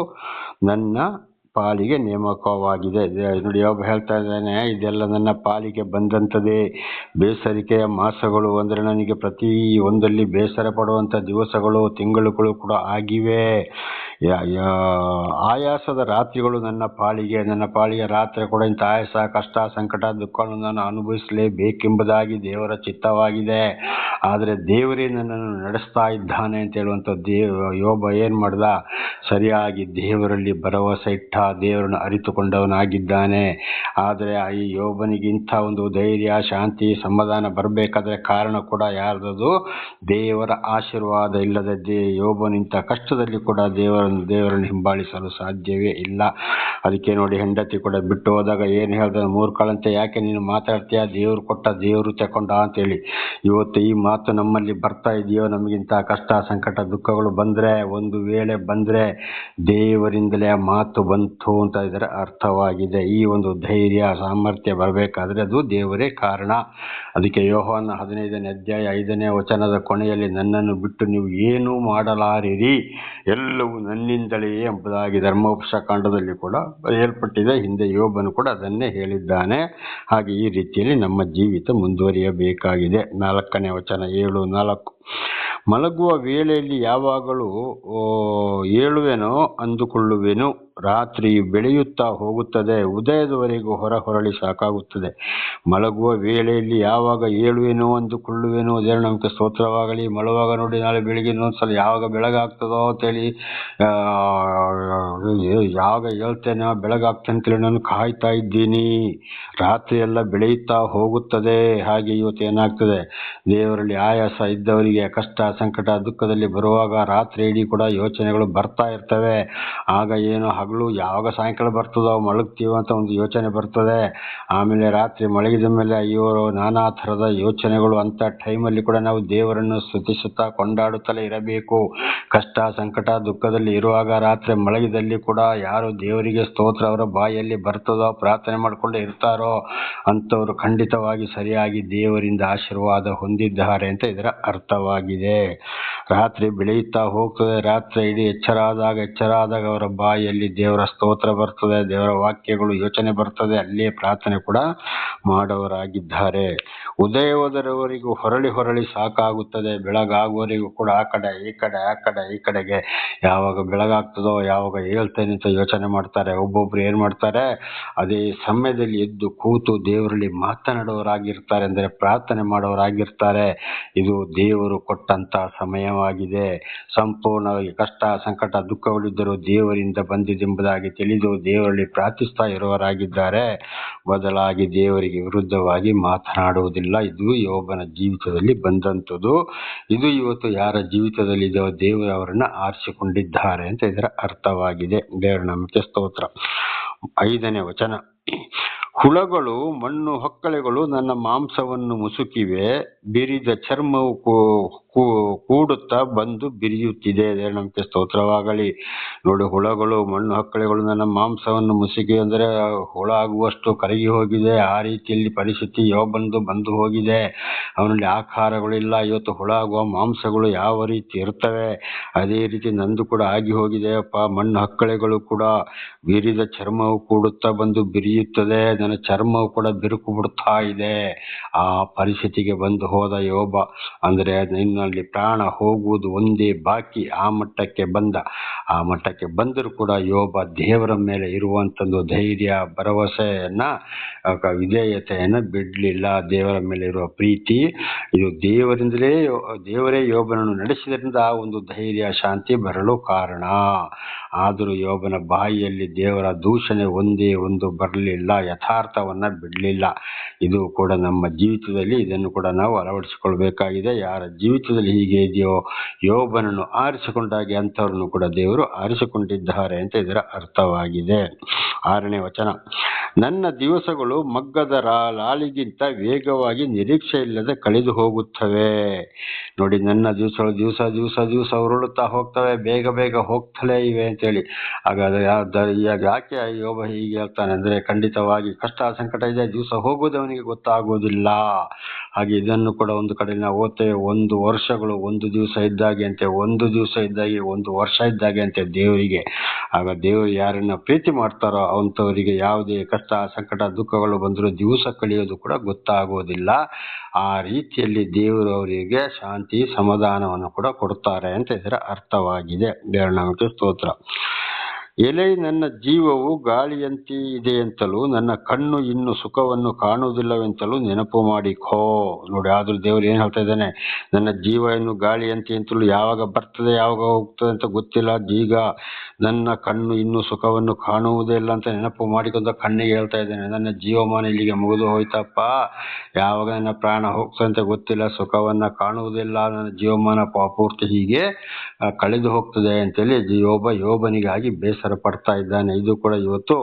A: ನನ್ನ ಪಾಲಿಗೆ ನೇಮಕವಾಗಿದೆ. ನೋಡಿ, ಒಬ್ಬ ಹೇಳ್ತಾ ಇದ್ದಾನೆ, ಇದೆಲ್ಲ ನನ್ನ ಪಾಲಿಗೆ ಬಂದಂಥದ್ದೇ. ಬೇಸರಿಕೆಯ ಮಾಸಗಳು ಅಂದರೆ ನನಗೆ ಪ್ರತಿ ಒಂದಲ್ಲಿ ಬೇಸರ ಪಡುವಂಥ ದಿವಸಗಳು ತಿಂಗಳುಗಳು ಕೂಡ ಆಗಿವೆ. ಆಯಾಸದ ರಾತ್ರಿಗಳು ನನ್ನ ಪಾಲಿಗೆ ರಾತ್ರಿ ಕೂಡ ಇಂಥ ಆಯಾಸ ಕಷ್ಟ ಸಂಕಟ ದುಃಖವನ್ನು ನಾನು ಅನುಭವಿಸಲೇಬೇಕೆಂಬುದಾಗಿ ದೇವರ ಚಿತ್ತವಾಗಿದೆ. ಆದರೆ ದೇವರೇ ನನ್ನನ್ನು ನಡೆಸ್ತಾ ಇದ್ದಾನೆ ಅಂತ ಹೇಳುವಂಥ ಯೋಬ ಏನು ಮಾಡ್ದ, ಸರಿಯಾಗಿ ದೇವರಲ್ಲಿ ಭರವಸೆ ಇಟ್ಟ, ದೇವರನ್ನು ಅರಿತುಕೊಂಡವನಾಗಿದ್ದಾನೆ. ಆದರೆ ಈ ಯೋಬನಿಗೆ ಇಂಥ ಒಂದು ಧೈರ್ಯ ಶಾಂತಿ ಸಮಾಧಾನ ಬರಬೇಕಾದ್ರೆ ಕಾರಣ ಕೂಡ ಯಾರ್ದದು, ದೇವರ ಆಶೀರ್ವಾದ ಇಲ್ಲದೆ ಯೋಬನಿಂಥ ಕಷ್ಟದಲ್ಲಿ ಕೂಡ ದೇವರನ್ನು ಹಿಂಬಾಲಿಸಲು ಸಾಧ್ಯವೇ ಇಲ್ಲ. ಅದಕ್ಕೆ ನೋಡಿ, ಹೆಂಡತಿ ಕೂಡ ಬಿಟ್ಟು ಹೋದಾಗ ಏನು ಹೇಳ್ದ, ಮೂರ್ಖಳಂತೆ ಯಾಕೆ ನೀನು ಮಾತಾಡ್ತೀಯ, ದೇವರು ಕೊಟ್ಟ ದೇವರು ತಕೊಂಡ ಅಂತೇಳಿ. ಇವತ್ತು ಈ ಮಾತು ನಮ್ಮಲ್ಲಿ ಬರ್ತಾ ಇದೆಯೋ, ನಮಗಿಂತ ಕಷ್ಟ ಸಂಕಟ ದುಃಖಗಳು ಬಂದರೆ, ಒಂದು ವೇಳೆ ಬಂದರೆ ದೇವರಿಂದಲೇ ಆ ಮಾತು ಬಂತು ಅಂತ ಇದರ ಅರ್ಥವಾಗಿದೆ. ಈ ಒಂದು ಧೈರ್ಯ ಸಾಮರ್ಥ್ಯ ಬರಬೇಕಾದ್ರೆ ಅದು ದೇವರೇ ಕಾರಣ. ಅದಕ್ಕೆ ಯೋಹಾನ 15ನೇ ಅಧ್ಯಾಯ 5ನೇ ವಚನದ ಕೊನೆಯಲ್ಲಿ, ನನ್ನನ್ನು ಬಿಟ್ಟು ನೀವು ಏನೂ ಮಾಡಲಾರಿರಿ, ಎಲ್ಲವೂ ನನ್ನಿಂದಲೇ ಎಂಬುದಾಗಿ ಧರ್ಮೋಪದೇಶ ಕಾಂಡದಲ್ಲಿ ಕೂಡ ಬರೆಯಲ್ಪಟ್ಟಿದೆ. ಹಿಂದೆ ಯೋಬನು ಕೂಡ ಅದನ್ನೇ ಹೇಳಿದ್ದಾನೆ. ಹಾಗೆ ಈ ರೀತಿಯಲ್ಲಿ ನಮ್ಮ ಜೀವಿತ ಮುಂದುವರಿಯಬೇಕಾಗಿದೆ. 4ನೇ ವಚನ 7:4. ಮಲಗುವ ವೇಳೆಯಲ್ಲಿ ಯಾವಾಗಲೂ ಏಳುವೆನೋ ಅಂದುಕೊಳ್ಳುವೆನು, ರಾತ್ರಿಯು ಬೆಳೆಯುತ್ತಾ ಹೋಗುತ್ತದೆ, ಉದಯದವರೆಗೂ ಹೊರಹೊರಳಿ ಸಾಕಾಗುತ್ತದೆ. ಮಲಗುವ ವೇಳೆಯಲ್ಲಿ ಯಾವಾಗ ಏಳುವೆನೋ ಅಂದುಕೊಳ್ಳುವೆನು. ದೇವರ ನಮಗೆ ಸ್ತೋತ್ರವಾಗಲಿ. ಮಲಗುವಾಗ ನೋಡಿ, ನಾಳೆ ಬೆಳಿಗ್ಗೆ ಇನ್ನೊಂದ್ಸಲ ಯಾವಾಗ ಬೆಳಗಾಗ್ತದೋ ಅಂತೇಳಿ ಯಾವಾಗ ಹೇಳ್ತೇನೆ ಬೆಳಗಾಗ್ತೇನೆ ಅಂತೇಳಿ ನಾನು ಕಾಯ್ತಾ ಇದ್ದೀನಿ. ರಾತ್ರಿ ಎಲ್ಲ ಬೆಳೆಯುತ್ತಾ ಹೋಗುತ್ತದೆ. ಹಾಗೆ ಇವತ್ತು ಏನಾಗ್ತದೆ, ದೇವರಲ್ಲಿ ಆಯಾಸ ಇದ್ದವರಿಗೆ ಕಷ್ಟ ಸಂಕಟ ದುಃಖದಲ್ಲಿ ಬರುವಾಗ ರಾತ್ರಿ ಇಡೀ ಕೂಡ ಯೋಚನೆಗಳು ಬರ್ತಾ ಇರ್ತವೆ. ಆಗ ಏನು ಹಗಲು ಯಾವಾಗ ಸಾಯಂಕಾಲ ಬರ್ತದೋ ಮಲಗ್ತೀವೋ ಅಂತ ಒಂದು ಯೋಚನೆ ಬರ್ತದೆ. ಆಮೇಲೆ ರಾತ್ರಿ ಮಲಗಿದ ಮೇಲೆ ಅಯ್ಯೋ ನಾನಾ ಥರದ ಯೋಚನೆಗಳು. ಅಂಥ ಟೈಮಲ್ಲಿ ಕೂಡ ನಾವು ದೇವರನ್ನು ಸ್ತುತಿಸುತ್ತಾ ಕೊಂಡಾಡುತ್ತಲೇ ಇರಬೇಕು. ಕಷ್ಟ ಸಂಕಟ ದುಃಖದಲ್ಲಿ ಇರುವಾಗ ರಾತ್ರಿ ಮಲಗಿದಲ್ಲಿ ಕೂಡ ಯಾರು ದೇವರಿಗೆ ಸ್ತೋತ್ರ ಅವರ ಬಾಯಲ್ಲಿ ಬರ್ತದೋ, ಪ್ರಾರ್ಥನೆ ಮಾಡಿಕೊಂಡು ಇರ್ತಾರೋ ಅಂಥವರು ಖಂಡಿತವಾಗಿ ಸರಿಯಾಗಿ ದೇವರಿಂದ ಆಶೀರ್ವಾದ ಹೊಂದಿದ್ದಾರೆ ಅಂತ ಇದರ ಅರ್ಥವಾಗಿದೆ. ರಾತ್ರಿ ಬೆಳೆಯುತ್ತಾ ಹೋಗ್ತದೆ. ರಾತ್ರಿ ಇಡೀ ಎಚ್ಚರಾದಾಗ ಅವರ ಬಾಯಲ್ಲಿ ದೇವರ ಸ್ತೋತ್ರ ಬರ್ತದೆ, ದೇವರ ವಾಕ್ಯಗಳು ಯೋಚನೆ ಬರ್ತದೆ, ಅಲ್ಲೇ ಪ್ರಾರ್ಥನೆ ಕೂಡ ಮಾಡೋರಾಗಿದ್ದಾರೆ. ಉದಯವದರವರೆಗೂ ಹೊರಳಿ ಸಾಕಾಗುತ್ತದೆ. ಬೆಳಗಾಗುವವರೆಗೂ ಕೂಡ ಆ ಕಡೆ ಈ ಕಡೆಗೆ ಯಾವಾಗ ಬೆಳಗಾಗ್ತದೋ ಯಾವಾಗ ಹೇಳ್ತೇನೆ ಅಂತ ಯೋಚನೆ ಮಾಡ್ತಾರೆ. ಒಬ್ಬೊಬ್ರು ಏನು ಮಾಡ್ತಾರೆ, ಅದೇ ಸಮಯದಲ್ಲಿ ಎದ್ದು ಕೂತು ದೇವರಲ್ಲಿ ಮಾತನಾಡೋರಾಗಿರ್ತಾರೆ, ಅಂದರೆ ಪ್ರಾರ್ಥನೆ ಮಾಡೋರಾಗಿರ್ತಾರೆ. ಇದು ದೇವರು ಕೊಟ್ಟಂತ ಸಮಯವಾಗಿದೆ. ಸಂಪೂರ್ಣವಾಗಿ ಕಷ್ಟ ಸಂಕಟ ದುಃಖಗಳಿದ್ದರೂ ದೇವರಿಂದ ಬಂದಿದೆಂಬುದಾಗಿ ತಿಳಿದು ದೇವರಲ್ಲಿ ಪ್ರಾರ್ಥಿಸ್ತಾ ಇರುವವರಾಗಿದ್ದಾರೆ. ಬದಲಾಗಿ ದೇವರಿಗೆ ವಿರುದ್ಧವಾಗಿ ಮಾತನಾಡುವುದಿಲ್ಲ. ಇದು ಯೋಬನ ಜೀವಿತದಲ್ಲಿ ಬಂದಂಥದ್ದು. ಇದು ಇವತ್ತು ಯಾರ ಜೀವಿತದಲ್ಲಿ ಇದೆಯೋ ದೇವರು ಅವರನ್ನು ಆರಿಸಿಕೊಂಡಿದ್ದಾರೆ ಅಂತ ಇದರ ಅರ್ಥವಾಗಿದೆ. ದೇವರ ನಾಮಕ್ಕೆ ಸ್ತೋತ್ರ. 5ನೇ ವಚನ. ಹುಳಗಳು ಮಣ್ಣು ಹೊಕ್ಕಳೆಗಳು ನನ್ನ ಮಾಂಸವನ್ನು ಮುಸುಕಿವೆ, ಬಿರಿದ ಚರ್ಮವು ಕೂಡುತ್ತಾ ಬಂದು ಬಿರಿಯುತ್ತಿದೆ. ನಮಗೆ ಸ್ತೋತ್ರವಾಗಲಿ. ನೋಡಿ, ಹುಳಗಳು ಮಣ್ಣು ಹೊಕ್ಕಳೆಗಳು ನನ್ನ ಮಾಂಸವನ್ನು ಮುಸುಕಿ ಅಂದರೆ ಹುಳ ಆಗುವಷ್ಟು ಕರಗಿ ಹೋಗಿದೆ. ಆ ರೀತಿಯಲ್ಲಿ ಪರಿಸ್ಥಿತಿ ಬಂದು ಹೋಗಿದೆ. ಅವನಲ್ಲಿ ಆಕಾರಗಳಿಲ್ಲ. ಇವತ್ತು ಹುಳ ಆಗುವ ಮಾಂಸಗಳು ಯಾವ ರೀತಿ ಇರ್ತವೆ ಅದೇ ರೀತಿ ನಂದು ಕೂಡ ಆಗಿ ಹೋಗಿದೆ ಅಪ್ಪ. ಮಣ್ಣು ಹಕ್ಕಳೆಗಳು ಕೂಡ ಬಿರಿದ ಚರ್ಮವು ಕೂಡುತ್ತಾ ಬಂದು ಬಿರಿಯುತ್ತದೆ. ನನ್ನ ಚರ್ಮವು ಕೂಡ ಬಿರುಕು ಬಿಡ್ತಾ ಇದೆ. ಆ ಪರಿಸ್ಥಿತಿಗೆ ಬಂದು ಹೋದ ಯೋಬ. ಅಂದರೆ ಇನ್ನು ಯೋಬನಲ್ಲಿ ಪ್ರಾಣ ಹೋಗುವುದು ಒಂದೇ ಬಾಕಿ. ಆ ಮಟ್ಟಕ್ಕೆ ಬಂದರೂ ಕೂಡ ಯೋಬ ದೇವರ ಮೇಲೆ ಇರುವಂಥದ್ದು ಧೈರ್ಯ, ಭರವಸೆಯನ್ನ, ವಿಧೇಯತೆಯನ್ನು ಬಿಡಲಿಲ್ಲ. ದೇವರ ಮೇಲೆ ಇರುವ ಪ್ರೀತಿ, ಇದು ದೇವರೇ ಯೋಬನನ್ನು ನಡೆಸಿದ್ರಿಂದ ಆ ಒಂದು ಧೈರ್ಯ, ಶಾಂತಿ ಬರಲು ಕಾರಣ. ಆದರೂ ಯೋಬನ ಬಾಯಿಯಲ್ಲಿ ದೇವರ ದೂಷಣೆ ಒಂದೇ ಒಂದು ಬರಲಿಲ್ಲ, ಯಥಾರ್ಥವನ್ನ ಬಿಡಲಿಲ್ಲ. ಇದು ಕೂಡ ನಮ್ಮ ಜೀವಿತದಲ್ಲಿ ಇದನ್ನು ಕೂಡ ನಾವು ಅಳವಡಿಸಿಕೊಳ್ಬೇಕಾಗಿದೆ. ಯಾರ ಜೀವಿತದಲ್ಲಿ ಹೀಗೆ ಇದೆಯೋ, ಯೋಬನನ್ನು ಆರಿಸಿಕೊಂಡಾಗೆ ಅಂಥವ್ರನ್ನು ಕೂಡ ದೇವರು ಆರಿಸಿಕೊಂಡಿದ್ದಾರೆ ಅಂತ ಇದರ ಅರ್ಥವಾಗಿದೆ. 6ನೇ ವಚನ, ನನ್ನ ದಿವಸಗಳು ಮಗ್ಗದ ಲಾಳಿಗಿಂತ ವೇಗವಾಗಿ ನಿರೀಕ್ಷೆ ಇಲ್ಲದೆ ಕಳೆದು ಹೋಗುತ್ತವೆ. ನೋಡಿ, ನನ್ನ ದಿವಸಗಳು ದಿವಸ ಉರುಳುತ್ತಾ ಹೋಗ್ತವೆ, ಬೇಗ ಹೋಗ್ತಲೇ ಇವೆ ಅಂತೇಳಿ. ಹಾಗಾದ್ರೆ ಯಾಕೆ ಯೋಬ ಹೀಗೆ ಹೇಳ್ತಾನೆ ಅಂದ್ರೆ, ಖಂಡಿತವಾಗಿ ಕಷ್ಟ ಸಂಕಟ ಇದೆ, ದಿವಸ ಹೋಗೋದು ಅವನಿಗೆ ಗೊತ್ತಾಗೋದಿಲ್ಲ. ಹಾಗೆ ಇದನ್ನು ಕೂಡ ಒಂದು ಕಡೆ ನಾವು ಓದ್ತೇವೆ, 1 ವರ್ಷಗಳು 1 ದಿವಸ ಇದ್ದಾಗೆ ಅಂತೆ, 1 ದಿವಸ ಇದ್ದಾಗೆ 1 ವರ್ಷ ಇದ್ದಾಗೆ ಅಂತೆ ದೇವರಿಗೆ. ಆಗ ದೇವರು ಯಾರನ್ನ ಪ್ರೀತಿ ಮಾಡ್ತಾರೋ ಅಂಥವರಿಗೆ ಯಾವುದೇ ಕಷ್ಟ ಸಂಕಟ ದುಃಖಗಳು ಬಂದರೂ ದಿವಸ ಕಳೆಯೋದು ಕೂಡ ಗೊತ್ತಾಗೋದಿಲ್ಲ. ಆ ರೀತಿಯಲ್ಲಿ ದೇವರು ಅವರಿಗೆ ಶಾಂತಿ ಸಮಾಧಾನವನ್ನು ಕೂಡ ಕೊಡ್ತಾರೆ ಅಂತ ಇದರ ಅರ್ಥವಾಗಿದೆ. ದೇವರ ನಾಮಕ್ಕೆ ಸ್ತೋತ್ರ. ಎಲೆ ನನ್ನ ಜೀವವು ಗಾಳಿಯಂತೆ ಇದೆಯಂತಲೂ ನನ್ನ ಕಣ್ಣು ಇನ್ನು ಸುಖವನ್ನು ಕಾಣುವುದಿಲ್ಲವೆಂತಲೂ ನೆನಪು ಮಾಡಿಕೋ. ನೋಡಿ, ಆದ್ರೂ ದೇವರು ಏನ್ ಹೇಳ್ತಾ ಇದ್ದಾನೆ, ನನ್ನ ಜೀವ ಇನ್ನು ಗಾಳಿಯಂತೆ ಅಂತಲೂ, ಯಾವಾಗ ಬರ್ತದೆ ಯಾವಾಗ ಹೋಗ್ತದೆ ಅಂತ ಗೊತ್ತಿಲ್ಲ. ಈಗ ನನ್ನ ಕಣ್ಣು ಇನ್ನು ಸುಖವನ್ನು ಕಾಣುವುದೇ ಇಲ್ಲ ಅಂತ ನೆನಪು ಮಾಡಿಕೊಂಡ ಕಣ್ಣಿಗೆ ಹೇಳ್ತಾ ಇದ್ದೇನೆ, ನನ್ನ ಜೀವಮಾನ ಇಲ್ಲಿಗೆ ಮುಗಿದು ಹೋಯ್ತಪ್ಪ, ಯಾವಾಗ ನನ್ನ ಪ್ರಾಣ ಹೋಗ್ತದೆ ಅಂತ ಗೊತ್ತಿಲ್ಲ, ಸುಖವನ್ನ ಕಾಣುವುದಿಲ್ಲ, ನನ್ನ ಜೀವಮಾನ ಪೂರ್ತಿ ಹೀಗೆ ಕಳೆದು ಹೋಗ್ತದೆ ಅಂತೇಳಿ ಯೋಬನಿಗಾಗಿ ಬೇಸರ ಪಡ್ತಾ ಇದ್ದಾನೆ. ಇದು ಕೂಡ ಇವತ್ತು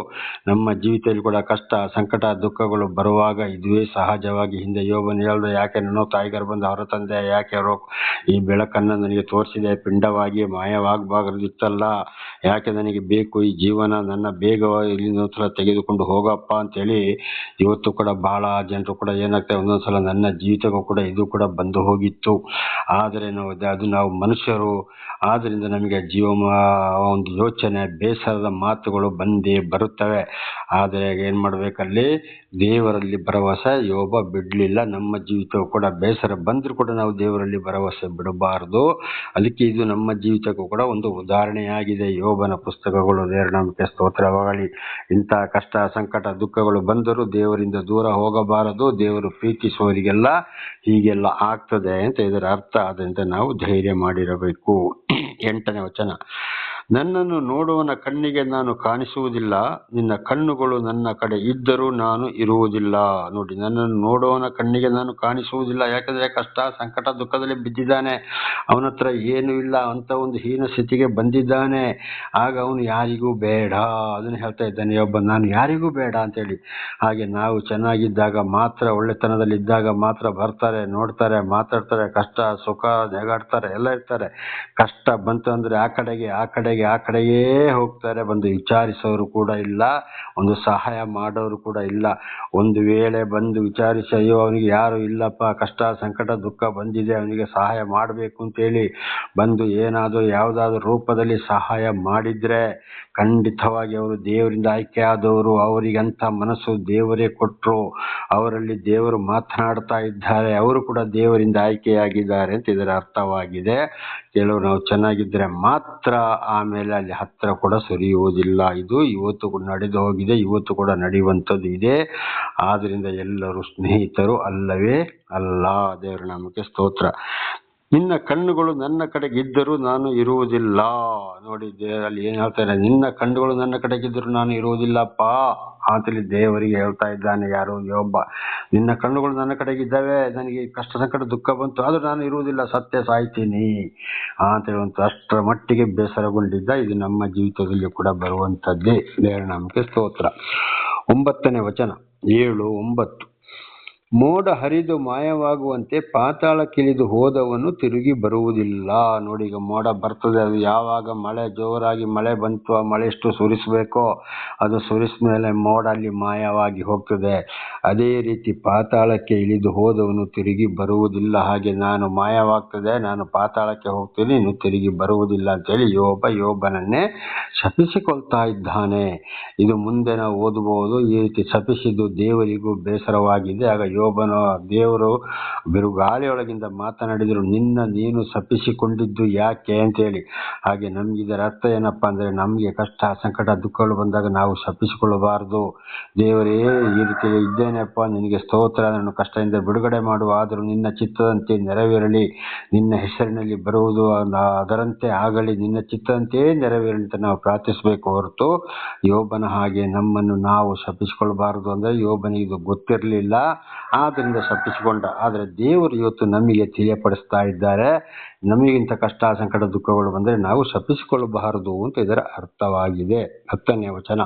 A: ನಮ್ಮ ಜೀವಿತದಲ್ಲಿ ಕೂಡ ಕಷ್ಟ ಸಂಕಟ ದುಃಖಗಳು ಬರುವಾಗ ಇದುವೇ ಸಹಜವಾಗಿ. ಹಿಂದೆ ಯೋಬನ್ ಹೇಳ್ದೆ, ಯಾಕೆ ನನ್ನ ತಾಯಿಗಾರು ಬಂದು ಅವರ ತಂದೆ ಯಾಕೆ ಅವರು ಈ ಬೆಳಕನ್ನು ನನಗೆ ತೋರಿಸಿದೆ, ಪಿಂಡವಾಗಿ ಮಾಯವಾಗಬಾರದಿತ್ತಲ್ಲ, ಯಾಕೆ ನನಗೆ ಬೇಕು ಈ ಜೀವನ, ನನ್ನ ಬೇಗ ಇಲ್ಲಿಂದ ತೆಗೆದುಕೊಂಡು ಹೋಗಪ್ಪ ಅಂತೇಳಿ ಇವತ್ತು ಕೂಡ ಬಹಳ ಜನರು ಕೂಡ ಏನಾಗ್ತದೆ, ಒಂದೊಂದ್ಸಲ ನನ್ನ ಜೀವಿತಕ್ಕೂ ಕೂಡ ಇದು ಕೂಡ ಬಂದು ಹೋಗಿತ್ತು. ಆದರೆ ನಾವು ಮನುಷ್ಯರು, ಆದ್ರಿಂದ ನಮಗೆ ಒಂದು ಯೋಚನೆ, ಬೇಸರದ ಮಾತುಗಳು ಬಂದೇ ಬರುತ್ತವೆ. ಆದರೆ ಏನ್ ಮಾಡ್ಬೇಕಲ್ಲಿ, ದೇವರಲ್ಲಿ ಭರವಸೆ ಯೋಬ ಬಿಡ್ಲಿಲ್ಲ. ನಮ್ಮ ಜೀವಿತಕ್ಕೂ ಕೂಡ ಬೇಸರ ಬಂದರೂ ಕೂಡ ನಾವು ದೇವರಲ್ಲಿ ಭರವಸೆ ಬಿಡಬಾರದು. ಅದಕ್ಕೆ ಇದು ನಮ್ಮ ಜೀವಿತಕ್ಕೂ ಕೂಡ ಒಂದು ಉದಾಹರಣೆಯಾಗಿದೆ. ಯೋಬನ ಪುಸ್ತಕಗಳು, ದೇವರ ನಾಮಕ್ಕೆ ಸ್ತೋತ್ರವಾಗಲಿ. ಇಂತಹ ಕಷ್ಟ ಸಂಕಟ ದುಃಖಗಳು ಬಂದರೂ ದೇವರಿಂದ ದೂರ ಹೋಗಬಾರದು. ದೇವರು ಪ್ರೀತಿಸುವವರಿಗೆಲ್ಲ ಹೀಗೆಲ್ಲ ಆಗ್ತದೆ ಅಂತ ಇದರ ಅರ್ಥ. ಅದರಿಂದ ನಾವು ಧೈರ್ಯ ಮಾಡಿರಬೇಕು. 8ನೇ ವಚನ, ನನ್ನನ್ನು ನೋಡುವನ ಕಣ್ಣಿಗೆ ನಾನು ಕಾಣಿಸುವುದಿಲ್ಲ, ನಿನ್ನ ಕಣ್ಣುಗಳು ನನ್ನ ಕಡೆ ಇದ್ದರೂ ನಾನು ಇರುವುದಿಲ್ಲ. ನೋಡಿ, ನನ್ನನ್ನು ನೋಡುವವನ ಕಣ್ಣಿಗೆ ನಾನು ಕಾಣಿಸುವುದಿಲ್ಲ. ಯಾಕಂದ್ರೆ ಕಷ್ಟ ಸಂಕಟ ದುಃಖದಲ್ಲಿ ಬಿದ್ದಿದ್ದಾನೆ, ಅವನ ಹತ್ರ ಏನೂ ಇಲ್ಲ ಅಂತ ಒಂದು ಹೀನ ಸ್ಥಿತಿಗೆ ಬಂದಿದ್ದಾನೆ. ಆಗ ಅವನು ಯಾರಿಗೂ ಬೇಡ, ಅದನ್ನು ಹೇಳ್ತಾ ಇದ್ದಾನೆ ಒಬ್ಬ, ನಾನು ಯಾರಿಗೂ ಬೇಡ ಅಂತೇಳಿ. ಹಾಗೆ ನಾವು ಚೆನ್ನಾಗಿದ್ದಾಗ ಮಾತ್ರ, ಒಳ್ಳೆತನದಲ್ಲಿ ಇದ್ದಾಗ ಮಾತ್ರ ಬರ್ತಾರೆ, ನೋಡ್ತಾರೆ, ಮಾತಾಡ್ತಾರೆ, ಕಷ್ಟ ಸುಖ ನೆಗಾಡ್ತಾರೆ, ಎಲ್ಲ ಇರ್ತಾರೆ. ಕಷ್ಟ ಬಂತು ಅಂದ್ರೆ ಆ ಕಡೆಗೆ ಹೋಗ್ತಾರೆ. ಬಂದು ವಿಚಾರಿಸೋರು ಕೂಡ ಇಲ್ಲ, ಒಂದು ಸಹಾಯ ಮಾಡೋರು ಕೂಡ ಇಲ್ಲ. ಒಂದು ವೇಳೆ ಬಂದು ವಿಚಾರಿಸಿ, ಅಯ್ಯೋ ಅವನಿಗೆ ಯಾರು ಇಲ್ಲಪ್ಪ, ಕಷ್ಟ ಸಂಕಟ ದುಃಖ ಬಂದಿದೆ, ಅವನಿಗೆ ಸಹಾಯ ಮಾಡಬೇಕು ಅಂತೇಳಿ ಬಂದು ಏನಾದರೂ ಯಾವುದಾದ್ರೂ ರೂಪದಲ್ಲಿ ಸಹಾಯ ಮಾಡಿದ್ರೆ ಖಂಡಿತವಾಗಿ ಅವರು ದೇವರಿಂದ ಆಯ್ಕೆ ಆದವರು. ಅವರಿಗಂತ ಮನಸ್ಸು ದೇವರೇ ಕೊಟ್ಟರು, ಅವರಲ್ಲಿ ದೇವರು ಮಾತನಾಡ್ತಾ ಇದ್ದಾರೆ, ಅವರು ಕೂಡ ದೇವರಿಂದ ಆಯ್ಕೆಯಾಗಿದ್ದಾರೆ ಅಂತ ಇದರ ಅರ್ಥವಾಗಿದೆ. ಕೆಲವರು ನಾವು ಚೆನ್ನಾಗಿದ್ದರೆ ಮಾತ್ರ ಆಮೇಲೆ ಅಲ್ಲಿ ಹತ್ತಿರ ಕೂಡ ಸುರಿಯುವುದಿಲ್ಲ. ಇದು ಇವತ್ತು ಕೂಡ ನಡೆದು ಹೋಗಿದೆ, ಇವತ್ತು ಕೂಡ ನಡೆಯುವಂಥದ್ದು ಇದೆ. ಆದ್ರಿಂದ ಎಲ್ಲರೂ ಸ್ನೇಹಿತರು ಅಲ್ಲವೇ ಅಲ್ಲ. ದೇವರ ನಾಮಕ್ಕೆ ಸ್ತೋತ್ರ. ನಿನ್ನ ಕಣ್ಣುಗಳು ನನ್ನ ಕಡೆಗೆ ಇದ್ದರೂ ನಾನು ಇರುವುದಿಲ್ಲ. ನೋಡಿ, ಅಲ್ಲಿ ಏನ್ ಹೇಳ್ತಾರೆ, ನಿನ್ನ ಕಣ್ಣುಗಳು ನನ್ನ ಕಡೆಗಿದ್ದರೂ ನಾನು ಇರುವುದಿಲ್ಲಪ್ಪ ಅಂತೇಳಿ ದೇವರಿಗೆ ಹೇಳ್ತಾ ಇದ್ದಾನೆ ಯಾರು, ಯೋಬ. ನಿನ್ನ ಕಣ್ಣುಗಳು ನನ್ನ ಕಡೆಗಿದ್ದಾವೆ, ನನಗೆ ಕಷ್ಟ ಸಂಕಟ ದುಃಖ ಬಂತು, ಆದ್ರೂ ನಾನು ಇರುವುದಿಲ್ಲ, ಸತ್ಯ ಸಾಯ್ತೀನಿ ಅಂತೇಳಿ ಅಷ್ಟರ ಮಟ್ಟಿಗೆ ಬೇಸರಗೊಂಡಿದ್ದ. ಇದು ನಮ್ಮ ಜೀವಿತದಲ್ಲಿ ಕೂಡ ಬರುವಂಥದ್ದೇ. ದೇವರ ನಾಮಕ್ಕೆ ಸ್ತೋತ್ರ. 9ನೇ ವಚನ, 7, 9, ಮೋಡ ಹರಿದು ಮಾಯವಾಗುವಂತೆ ಪಾತಾಳಕ್ಕಿಳಿದು ಹೋದವನು ತಿರುಗಿ ಬರುವುದಿಲ್ಲ. ನೋಡಿ, ಈಗ ಮೋಡ ಬರ್ತದೆ, ಅದು ಯಾವಾಗ ಜೋರಾಗಿ ಮಳೆ ಬಂತು, ಆ ಮಳೆ ಎಷ್ಟು ಸುರಿಸಬೇಕೋ ಅದು ಸುರಿಸಿದ ಮೇಲೆ ಮೋಡ ಅಲ್ಲಿ ಮಾಯವಾಗಿ ಹೋಗ್ತದೆ. ಅದೇ ರೀತಿ ಪಾತಾಳಕ್ಕೆ ಇಳಿದು ಹೋದವನು ತಿರುಗಿ ಬರುವುದಿಲ್ಲ. ಹಾಗೆ ನಾನು ಮಾಯವಾಗ್ತದೆ, ನಾನು ಪಾತಾಳಕ್ಕೆ ಹೋಗ್ತೀನಿ, ಇನ್ನು ತಿರುಗಿ ಬರುವುದಿಲ್ಲ ಅಂತೇಳಿ ಯೋಬನನ್ನೇ ಶಪಿಸಿಕೊಳ್ತಾ ಇದ್ದಾನೆ. ಇದು ಮುಂದೆ ನಾವು ಓದಬಹುದು. ಈ ರೀತಿ ಶಪಿಸಿದ್ದು ದೇವರಿಗೂ ಬೇಸರವಾಗಿದೆ. ಆಗ ದೇವರು ಬಿರುಗಾಳಿಯೊಳಗಿಂದ ಮಾತನಾಡಿದರು, ನೀನು ಶಪಿಸಿಕೊಂಡಿದ್ದು ಯಾಕೆ ಅಂತೇಳಿ. ಹಾಗೆ ನಮ್ಗೆ ಇದರ ಅರ್ಥ ಏನಪ್ಪಾ ಅಂದ್ರೆ, ನಮಗೆ ಕಷ್ಟ ಸಂಕಟ ದುಃಖಗಳು ಬಂದಾಗ ನಾವು ಶಪಿಸಿಕೊಳ್ಳಬಾರದು. ದೇವರೇ, ಈ ರೀತಿ ಇದ್ದೇನೆಪ್ಪ, ನಿನಗೆ ಸ್ತೋತ್ರ, ನನ್ನ ಕಷ್ಟದಿಂದ ಬಿಡುಗಡೆ ಮಾಡುವ, ಆದರೂ ನಿನ್ನ ಚಿತ್ತದಂತೆ ನೆರವೇರಲಿ, ನಿನ್ನ ಹೆಸರಿನಲ್ಲಿ ಬರುವುದು ಅದರಂತೆ ಆಗಲಿ, ನಿನ್ನ ಚಿತ್ತದಂತೆ ನೆರವೇರಲಿ ಅಂತ ನಾವು ಪ್ರಾರ್ಥಿಸಬೇಕು ಹೊರತು ಯೋಬನ ಹಾಗೆ ನಮ್ಮನ್ನು ನಾವು ಶಪಿಸಿಕೊಳ್ಳಬಾರದು. ಅಂದ್ರೆ ಯೋಬನಿಗೆ ಇದು ಗೊತ್ತಿರಲಿಲ್ಲ, ಆದ್ರಿಂದ ಶಪಿಸಿಕೊಂಡ. ಆದ್ರೆ ದೇವರು ಇವತ್ತು ನಮಗೆ ತಿಳಿಯಪಡಿಸ್ತಾ ಇದ್ದಾರೆ, ನಮಗಿಂತ ಕಷ್ಟ ಸಂಕಟ ದುಃಖಗಳು ಬಂದರೆ ನಾವು ಶಪಿಸಿಕೊಳ್ಳಬಾರದು ಅಂತ ಇದರ ಅರ್ಥವಾಗಿದೆ. 10ನೇ ವಚನ,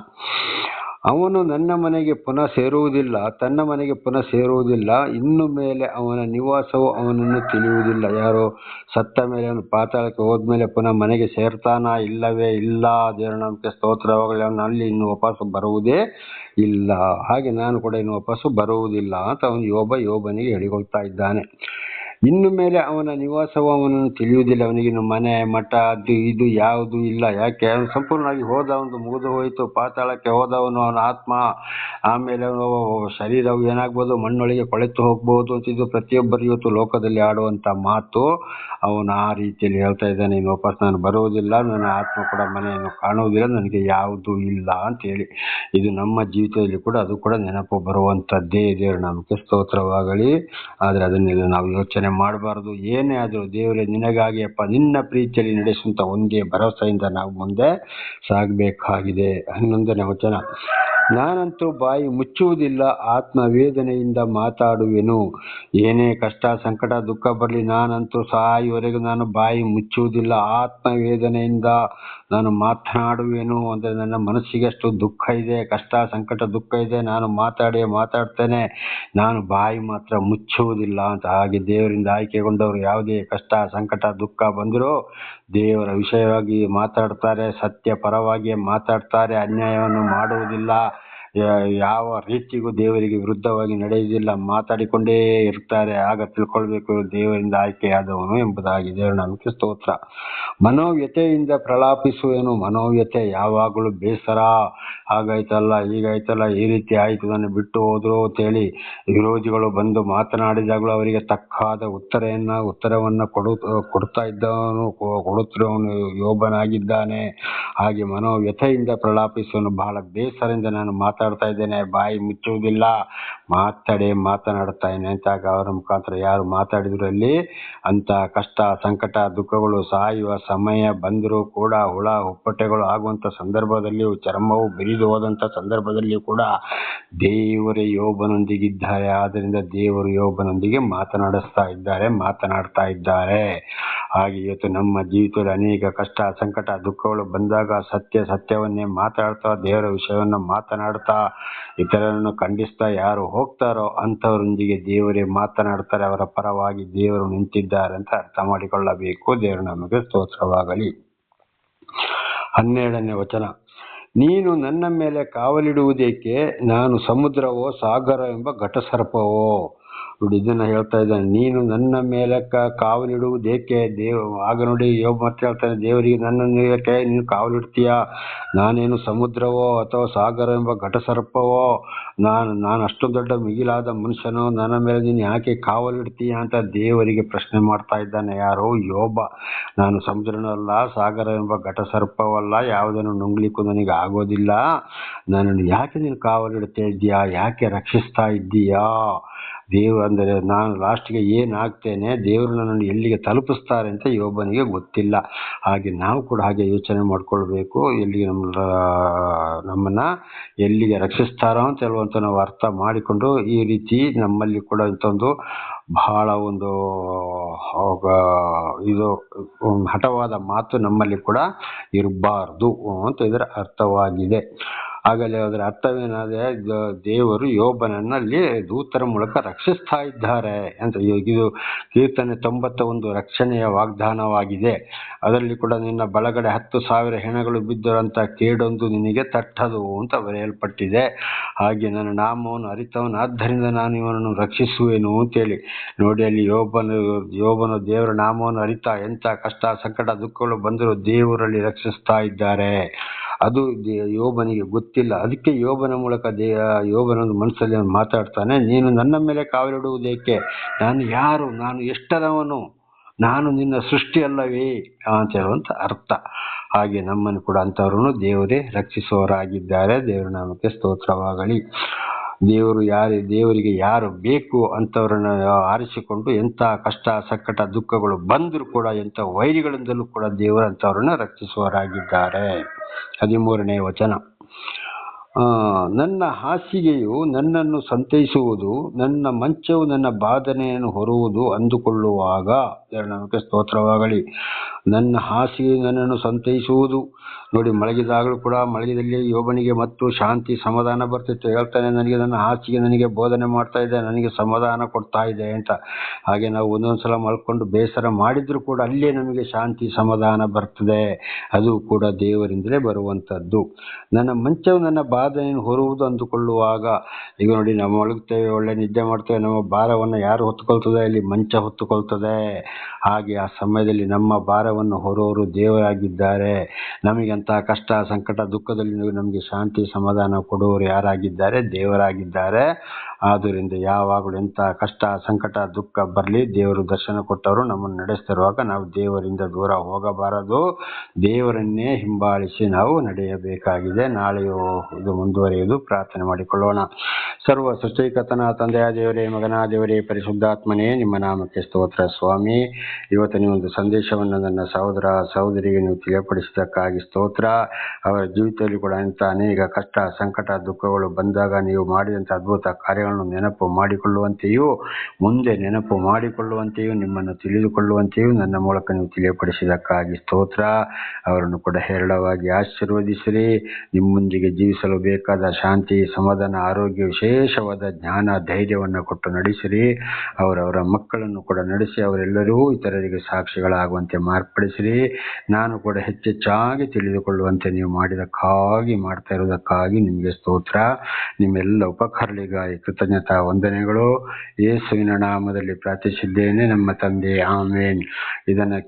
A: ಅವನು ನನ್ನ ಮನೆಗೆ ಪುನಃ ಸೇರುವುದಿಲ್ಲ, ತನ್ನ ಮನೆಗೆ ಪುನಃ ಸೇರುವುದಿಲ್ಲ, ಇನ್ನು ಮೇಲೆ ಅವನ ನಿವಾಸವು ಅವನನ್ನು ತಿಳಿಯುವುದಿಲ್ಲ. ಯಾರೋ ಸತ್ತ ಮೇಲೆ ಅವನು ಪಾತಾಳಕ್ಕೆ ಹೋದ್ಮೇಲೆ ಪುನಃ ಮನೆಗೆ ಸೇರ್ತಾನ? ಇಲ್ಲವೇ ಇಲ್ಲ. ದೇವರ ನಾಮಕ್ಕೆ ಸ್ತೋತ್ರವಾಗಲಿ. ಅವನು ಅಲ್ಲಿ ಇನ್ನು ವಾಪಸ್ಸು ಬರುವುದೇ ಇಲ್ಲ. ಹಾಗೆ ನಾನು ಕೂಡ ಇನ್ನು ವಾಪಸ್ಸು ಬರುವುದಿಲ್ಲ ಅಂತ ಅವನು ಯೋಬನಿಗೆ ಹೇಳಿಕೊಳ್ತಾ ಇದ್ದಾನೆ. ಇನ್ನು ಮೇಲೆ ಅವನ ನಿವಾಸವು ಅವನನ್ನು ತಿಳಿಯುವುದಿಲ್ಲ. ಅವನಿಗಿನ್ನು ಮನೆ ಮಠ ಅದು ಇದು ಯಾವುದು ಇಲ್ಲ. ಯಾಕೆ? ಅವನು ಸಂಪೂರ್ಣವಾಗಿ ಹೋದವನು, ಮುಗಿದು ಹೋಯಿತು. ಪಾತಾಳಕ್ಕೆ ಹೋದವನು, ಅವನ ಆತ್ಮ, ಆಮೇಲೆ ಶರೀರವು ಏನಾಗ್ಬೋದು, ಮಣ್ಣೊಳಗೆ ಕೊಳೆತು ಹೋಗ್ಬೋದು ಅಂತ ಇದು ಪ್ರತಿಯೊಬ್ಬರು ಇವತ್ತು ಲೋಕದಲ್ಲಿ ಆಡುವಂತ ಮಾತು. ಅವನು ಆ ರೀತಿಯಲ್ಲಿ ಹೇಳ್ತಾ ಇದ್ದಾನೆ, ಇನ್ನು ವಾಪಸ್ ನಾನು ಬರುವುದಿಲ್ಲ, ನನ್ನ ಆತ್ಮ ಕೂಡ ಮನೆಯನ್ನು ಕಾಣುವುದಿಲ್ಲ, ನನಗೆ ಯಾವುದು ಇಲ್ಲ ಅಂತ ಹೇಳಿ. ಇದು ನಮ್ಮ ಜೀವಿತದಲ್ಲಿ ಕೂಡ ಅದು ಕೂಡ ನೆನಪು ಬರುವಂತದ್ದೇ. ದೇವರ ನಾಮಕ್ಕೆ ಸ್ತೋತ್ರವಾಗಲಿ. ಆದ್ರೆ ಅದನ್ನೆಲ್ಲ ನಾವು ಯೋಚನೆ ಮಾಡಬಾರದು. ಏನೇ ಆದರೂ ದೇವರೇ ನಿನಗಾಗಿ ಅಪ್ಪ, ನಿನ್ನ ಪ್ರೀತಿಯಲ್ಲಿ ನಡೆಸುವಂತ ಒಂದೇ ಭರವಸೆಯಿಂದ ನಾವು ಮುಂದೆ ಸಾಗಬೇಕಾಗಿದೆ. 11ನೇ ವಚನ, ನಾನಂತೂ ಬಾಯಿ ಮುಚ್ಚುವುದಿಲ್ಲ, ಆತ್ಮವೇದನೆಯಿಂದ ಮಾತಾಡುವೆನು. ಏನೇ ಕಷ್ಟ ಸಂಕಟ ದುಃಖ ಬರಲಿ, ನಾನಂತೂ ಸಾಯುವವರೆಗೂ ನಾನು ಬಾಯಿ ಮುಚ್ಚುವುದಿಲ್ಲ. ಆತ್ಮವೇದನೆಯಿಂದ ನಾನು ಮಾತನಾಡುವೆನು. ಅಂದರೆ ನನ್ನ ಮನಸ್ಸಿಗೆ ಅಷ್ಟು ದುಃಖ ಇದೆ, ಕಷ್ಟ ಸಂಕಟ ದುಃಖ ಇದೆ, ನಾನು ಮಾತಾಡ್ತೇನೆ, ನಾನು ಬಾಯಿ ಮಾತ್ರ ಮುಚ್ಚುವುದಿಲ್ಲ ಅಂತ. ಹಾಗೆ ದೇವರಿಂದ ಆಯ್ಕೆಗೊಂಡವರು ಯಾವುದೇ ಕಷ್ಟ ಸಂಕಟ ದುಃಖ ಬಂದರೂ ದೇವರ ವಿಷಯವಾಗಿ ಮಾತಾಡ್ತಾರೆ, ಸತ್ಯ ಪರವಾಗಿ ಮಾತಾಡ್ತಾರೆ, ಅನ್ಯಾಯವನ್ನು ಮಾಡುವುದಿಲ್ಲ, ಯಾವ ರೀತಿಗೂ ದೇವರಿಗೆ ವಿರುದ್ಧವಾಗಿ ನಡೆಯುವುದಿಲ್ಲ, ಮಾತಾಡಿಕೊಂಡೇ ಇರ್ತಾರೆ. ಆಗ ತಿಳ್ಕೊಳ್ಬೇಕು ದೇವರಿಂದ ಆಯ್ಕೆಯಾದವನು ಎಂಬುದಾಗಿ. ದೇವರ ನಾಮಕ್ಕೆ ಸ್ತೋತ್ರ. ಮನೋವ್ಯತೆಯಿಂದ ಪ್ರಲಾಪಿಸುವೆನು. ಮನೋವ್ಯತೆ ಯಾವಾಗಲೂ ಬೇಸರ, ಹಾಗಾಯ್ತಲ್ಲ ಹೀಗಾಯ್ತಲ್ಲ, ಈ ರೀತಿ ಆಯ್ತು, ನಾನು ಬಿಟ್ಟು ಹೋದ್ರು ಅಂತೇಳಿ ವಿರೋಧಿಗಳು ಬಂದು ಮಾತನಾಡಿದಾಗಲೂ ಅವರಿಗೆ ತಕ್ಕಾದ ಉತ್ತರವನ್ನ ಕೊಡ್ತಾ ಇದ್ದವನು, ಕೊಡುತ್ತಿರುವವನು ಯೋಬನಾಗಿದ್ದಾನೆ. ಹಾಗೆ ಮನೋವ್ಯತೆಯಿಂದ ಪ್ರಲಾಪಿಸುವನು. ಬಹಳ ಬೇಸರದಿಂದ ನಾನು ಮಾತಾಡ್ತಾ ಇದ್ದೇನೆ, ಬಾಯಿ ಮುಚ್ಚುವುದಿಲ್ಲ, ಮಾತನಾಡ್ತಾ ಇದ್ದೇನೆ ಅಂತಾಗ ಅವರ ಮುಖಾಂತರ ಯಾರು ಮಾತಾಡಿದ್ರು ಅಲ್ಲಿ ಅಂತ ಕಷ್ಟ ಸಂಕಟ ದುಃಖಗಳು, ಸಾಯುವ ಸಮಯ ಬಂದರೂ ಕೂಡ, ಹುಳ ಹುಪ್ಪಟೆಗಳು ಆಗುವಂತ ಸಂದರ್ಭದಲ್ಲಿಯೂ, ಚರ್ಮವು ಬಿರಿದು ಹೋದಂತ ಸಂದರ್ಭದಲ್ಲಿಯೂ ಕೂಡ ದೇವರೇ ಯೋಬನೊಂದಿಗಿದ್ದಾರೆ. ಆದ್ದರಿಂದ ದೇವರು ಯೋಬನೊಂದಿಗೆ ಮಾತನಾಡ್ತಾ ಇದ್ದಾರೆ. ಹಾಗೆ ಇವತ್ತು ನಮ್ಮ ಜೀವಿತದಲ್ಲಿ ಅನೇಕ ಕಷ್ಟ ಸಂಕಟ ದುಃಖಗಳು ಬಂದಾಗ ಸತ್ಯವನ್ನೇ ಮಾತಾಡ್ತಾ, ದೇವರ ವಿಷಯವನ್ನ ಮಾತನಾಡ್ತಾ, ಇತರರನ್ನು ಖಂಡಿಸ್ತಾ ಯಾರು ಹೋಗ್ತಾರೋ ಅಂಥವರೊಂದಿಗೆ ದೇವರೇ ಮಾತನಾಡ್ತಾರೆ. ಅವರ ಪರವಾಗಿ ದೇವರು ನಿಂತಿದ್ದಾರೆ ಅಂತ ಅರ್ಥ ಮಾಡಿಕೊಳ್ಳಬೇಕು. ದೇವರು ನಮಗೆ ಸ್ತೋತ್ರವಾಗಲಿ. 12ನೇ ವಚನ, ನೀನು ನನ್ನ ಮೇಲೆ ಕಾವಲಿಡುವುದೇಕೆ? ನಾನು ಸಮುದ್ರವೋ ಸಾಗರ ಎಂಬ ಘಟಸರ್ಪವೋ? ನೋಡಿ, ಇದನ್ನ ಹೇಳ್ತಾ ಇದ್ದಾನೆ. ನೀನು ನನ್ನ ಮೇಲೆ ಕಾವಲಿಡುವುದೇಕೆ? ಆಗ ನೋಡಿ ಯೋಬ ಮತ್ತೆ ಹೇಳ್ತಾನೆ, ದೇವರಿಗೆ ನನ್ನನ್ನು ಏಕೆ ನೀನು ಕಾವಲಿಡ್ತೀಯ? ನಾನೇನು ಸಮುದ್ರವೋ ಅಥವಾ ಸಾಗರ ಎಂಬ ಘಟಸರ್ಪವೋ? ನಾನು ಅಷ್ಟೊಂದು ದೊಡ್ಡ ಮಿಗಿಲಾದ ಮನುಷ್ಯನು, ನನ್ನ ಮೇಲೆ ನೀನು ಯಾಕೆ ಕಾವಲಿಡ್ತೀಯ ಅಂತ ದೇವರಿಗೆ ಪ್ರಶ್ನೆ ಮಾಡ್ತಾ ಇದ್ದಾನೆ. ಯಾರು? ಯೋಬ. ನಾನು ಸಮುದ್ರನೂ ಅಲ್ಲ, ಸಾಗರ ಎಂಬ ಘಟಸರ್ಪವಲ್ಲ, ಯಾವುದನ್ನು ನುಂಗ್ಲಿಕ್ಕೂ ನನಗೆ ಆಗೋದಿಲ್ಲ. ನನ್ನನ್ನು ಯಾಕೆ ನೀನು ಕಾವಲಿಡ್ತಾ ಇದ್ದೀಯಾ? ಯಾಕೆ ರಕ್ಷಿಸ್ತಾ ಇದ್ದೀಯಾ? ಅಂದರೆ ನಾನು ಲಾಸ್ಟ್ಗೆ ಏನಾಗ್ತೇನೆ, ದೇವರು ನನ್ನನ್ನು ಎಲ್ಲಿಗೆ ತಲುಪಿಸ್ತಾರೆ ಅಂತ ಯೋಬನಿಗೆ ಗೊತ್ತಿಲ್ಲ. ಹಾಗೆ ನಾವು ಕೂಡ ಹಾಗೆ ಯೋಚನೆ ಮಾಡ್ಕೊಳ್ಬೇಕು. ಎಲ್ಲಿಗೆ ನಮ್ಮನ್ನ ಎಲ್ಲಿಗೆ ರಕ್ಷಿಸ್ತಾರೋ ಅಂತ ಹೇಳುವಂತ ನಾವು ಅರ್ಥ ಮಾಡಿಕೊಂಡು, ಈ ರೀತಿ ನಮ್ಮಲ್ಲಿ ಕೂಡ ಇಂಥೊಂದು ಬಹಳ ಒಂದು ಇದು ಹಠವಾದ ಮಾತು ನಮ್ಮಲ್ಲಿ ಕೂಡ ಇರಬಾರ್ದು ಅಂತ ಇದರ ಅರ್ಥವಾಗಿದೆ. ಆಗಲೇ ಅದರ ಅರ್ಥವೇನಾದ್ರೆ, ದೇವರು ಯೋಬನಲ್ಲಿ ದೂತರ ಮೂಲಕ ರಕ್ಷಿಸ್ತಾ ಇದ್ದಾರೆ ಅಂತ. ಇದು ಕೀರ್ತನೆ 91 ರಕ್ಷಣೆಯ ವಾಗ್ದಾನವಾಗಿದೆ. ಅದರಲ್ಲಿ ಕೂಡ ನಿನ್ನ ಬಲಗಡೆ 10,000 ಹೆಣಗಳು ಬಿದ್ದರಂತ ಕೇಡೊಂದು ನಿನಗೆ ತಟ್ಟದು ಅಂತ ಬರೆಯಲ್ಪಟ್ಟಿದೆ. ಹಾಗೆ ನನ್ನ ನಾಮವನ್ನು ಅರಿತವನು, ಆದ್ದರಿಂದ ನಾನು ಇವನನ್ನು ರಕ್ಷಿಸುವೆನು ಅಂತೇಳಿ. ನೋಡಿ, ಅಲ್ಲಿ ಯೋಬನು ದೇವರ ನಾಮವನ್ನು ಅರಿತಾ ಎಂತ ಕಷ್ಟ ಸಂಕಟ ದುಃಖಗಳು ಬಂದರೂ ದೇವರಲ್ಲಿ ರಕ್ಷಿಸ್ತಾ ಇದ್ದಾರೆ. ಅದು ಯೋಬನಿಗೆ ಗೊತ್ತಿಲ್ಲ. ಅದಕ್ಕೆ ಯೋಬನ ಮೂಲಕ ಯೋಬನ ಮನಸ್ಸಲ್ಲಿ ಮಾತಾಡ್ತಾನೆ, ನೀನು ನನ್ನ ಮೇಲೆ ಕಾವಲಿಡುವುದೇಕೆ, ನಾನು ಯಾರು, ನಾನು ಎಷ್ಟರವನು, ನಾನು ನಿನ್ನ ಸೃಷ್ಟಿ ಅಲ್ಲವೇ ಅಂತ ಹೇಳುವಂಥ ಅರ್ಥ. ಹಾಗೆ ನಮ್ಮನ್ನು ಕೂಡ ಅಂಥವ್ರನ್ನು ದೇವರೇ ರಕ್ಷಿಸುವವರಾಗಿದ್ದಾರೆ. ದೇವರ ನಾಮಕ್ಕೆ ಸ್ತೋತ್ರವಾಗಲಿ. ದೇವರಿಗೆ ಯಾರು ಬೇಕು ಅಂಥವ್ರನ್ನ ಆರಿಸಿಕೊಂಡು ಎಂಥ ಕಷ್ಟ ಸಂಕಟ ದುಃಖಗಳು ಬಂದರೂ ಕೂಡ ಎಂಥ ವೈರಿಗಳಿಂದಲೂ ಕೂಡ ದೇವರು ಅಂಥವ್ರನ್ನ ರಕ್ಷಿಸುವವರಾಗಿದ್ದಾರೆ. 13ನೇ ವಚನ, ನನ್ನ ಹಾಸಿಗೆಯು ನನ್ನನ್ನು ಸಂತೈಸುವುದು, ನನ್ನ ಮಂಚವು ನನ್ನ ಬಾಧನೆಯನ್ನು ಹೊರುವುದು ಅಂದುಕೊಳ್ಳುವಾಗ. ನಮಗೆ ಸ್ತೋತ್ರವಾಗಲಿ. ನನ್ನ ಹಾಸಿಗೆಯು ನನ್ನನ್ನು ಸಂತೈಸುವುದು. ನೋಡಿ, ಮಲಗಿದಾಗಲೂ ಕೂಡ ಮಲಗಿದಲ್ಲಿ ಯೋಬನಿಗೆ ಮತ್ತು ಶಾಂತಿ ಸಮಾಧಾನ ಬರ್ತಿತ್ತು. ಹೇಳ್ತಾನೆ, ನನಗೆ ನನ್ನ ಹಾಸಿಗೆ ನನಗೆ ಬೋಧನೆ ಮಾಡ್ತಾ ಇದೆ, ನನಗೆ ಸಮಾಧಾನ ಕೊಡ್ತಾ ಇದೆ ಅಂತ. ಹಾಗೆ ನಾವು ಒಂದೊಂದ್ಸಲ ಮಲ್ಕೊಂಡು ಬೇಸರ ಮಾಡಿದ್ರು ಕೂಡ ಅಲ್ಲೇ ನಮಗೆ ಶಾಂತಿ ಸಮಾಧಾನ ಬರ್ತದೆ. ಅದು ಕೂಡ ದೇವರಿಂದಲೇ ಬರುವಂಥದ್ದು. ನನ್ನ ಮಂಚವು ನನ್ನ ಬಾಧನೆಯನ್ನು ಹೊರುವುದು ಅಂದುಕೊಳ್ಳುವಾಗ. ಈಗ ನೋಡಿ, ನಾವು ಮಲಗುತ್ತೇವೆ, ಒಳ್ಳೆ ನಿದ್ದೆ ಮಾಡ್ತೇವೆ, ನಮ್ಮ ಭಾರವನ್ನು ಯಾರು ಹೊತ್ತುಕೊಳ್ತದೆ? ಇಲ್ಲಿ ಮಂಚ ಹೊತ್ತುಕೊಳ್ತದೆ. ಹಾಗೆ ಆ ಸಮಯದಲ್ಲಿ ನಮ್ಮ ಭಾರವನ್ನು ಹೊರೋರು ದೇವರಾಗಿದ್ದಾರೆ. ನಮಗೆ ಅಂತಹ ಕಷ್ಟ ಸಂಕಟ ದುಃಖದಲ್ಲಿ ನಮಗೆ ಶಾಂತಿ ಸಮಾಧಾನ ಕೊಡುವವರು ಯಾರಾಗಿದ್ದಾರೆ? ದೇವರಾಗಿದ್ದಾರೆ. ಆದ್ದರಿಂದ ಯಾವಾಗಲೂ ಎಂಥ ಕಷ್ಟ ಸಂಕಟ ದುಃಖ ಬರಲಿ, ದೇವರು ದರ್ಶನ ಕೊಟ್ಟವರು ನಮ್ಮನ್ನು ನಡೆಸ್ತಿರುವಾಗ ನಾವು ದೇವರಿಂದ ದೂರ ಹೋಗಬಾರದು. ದೇವರನ್ನೇ ಹಿಂಬಾಲಿಸಿ ನಾವು ನಡೆಯಬೇಕಾಗಿದೆ. ನಾಳೆಯೂ ಇದು ಮುಂದುವರಿಯುವುದು. ಪ್ರಾರ್ಥನೆ ಮಾಡಿಕೊಳ್ಳೋಣ. ಸರ್ವ ಸೃಷ್ಟಿಕರ್ತನ ತಂದೆಯ ದೇವರೇ, ಮಗನ ದೇವರೇ, ಪರಿಶುದ್ಧಾತ್ಮನೇ, ನಿಮ್ಮ ನಾಮಕ್ಕೆ ಸ್ತೋತ್ರ ಸ್ವಾಮಿ. ಇವತ್ತು ನೀವೊಂದು ಸಂದೇಶವನ್ನು ನನ್ನ ಸಹೋದರ ಸಹೋದರಿಗೆ ನೀವು ತಿಳಿಯಪಡಿಸಿದ್ದಕ್ಕಾಗಿ ಸ್ತೋತ್ರ. ಅವರ ಜೀವಿತದಲ್ಲಿ ಕೂಡ ಇಂಥ ಅನೇಕ ಕಷ್ಟ ಸಂಕಟ ದುಃಖಗಳು ಬಂದಾಗ ನೀವು ಮಾಡಿದಂಥ ಅದ್ಭುತ ಕಾರ್ಯಗಳನ್ನು ನೆನಪು ಮಾಡಿಕೊಳ್ಳುವಂತೆಯೂ ಮುಂದೆ ನೆನಪು ಮಾಡಿಕೊಳ್ಳುವಂತೆಯೂ ನಿಮ್ಮನ್ನು ತಿಳಿದುಕೊಳ್ಳುವಂತೆಯೂ ನನ್ನ ಮೂಲಕ ನೀವು ತಿಳಿಯಪಡಿಸಿದ್ದಕ್ಕಾಗಿ ಸ್ತೋತ್ರ. ಅವರನ್ನು ಕೂಡ ಹೇರಳವಾಗಿ ಆಶೀರ್ವದಿಸಿರಿ. ನಿಮ್ಮೊಂದಿಗೆ ಜೀವಿಸಲು ಬೇಕಾದ ಶಾಂತಿ ಸಮಾಧಾನ ಆರೋಗ್ಯ ವಿಶೇಷವಾದ ಜ್ಞಾನ ಧೈರ್ಯವನ್ನು ಕೊಟ್ಟು ನಡೆಸಿರಿ. ಅವರವರ ಮಕ್ಕಳನ್ನು ಕೂಡ ನಡೆಸಿ ಅವರೆಲ್ಲರೂ ಇತರರಿಗೆ ಸಾಕ್ಷಿಗಳಾಗುವಂತೆ ಮಾರ್ಪಡಿಸಿರಿ. ನಾನು ಕೂಡ ಹೆಚ್ಚೆಚ್ಚಾಗಿ ತಿಳಿದುಕೊಳ್ಳುವಂತೆ ನೀವು ಮಾಡ್ತಾ ಇರುವುದಕ್ಕಾಗಿ ನಿಮಗೆ ಸ್ತೋತ್ರ. ನಿಮ್ಮೆಲ್ಲ ಉಪಕಾರಗಳಿಗಾಗಿ ಕೃತಜ್ಞತಾ ವಂದನೆಗಳು. ಯೇಸುವಿನ ನಾಮದಲ್ಲಿ ಪ್ರಾರ್ಥಿಸಿದ್ದೇನೆ ನಮ್ಮ ತಂದೆ, ಆಮೇನ್. ಇದನ್ನು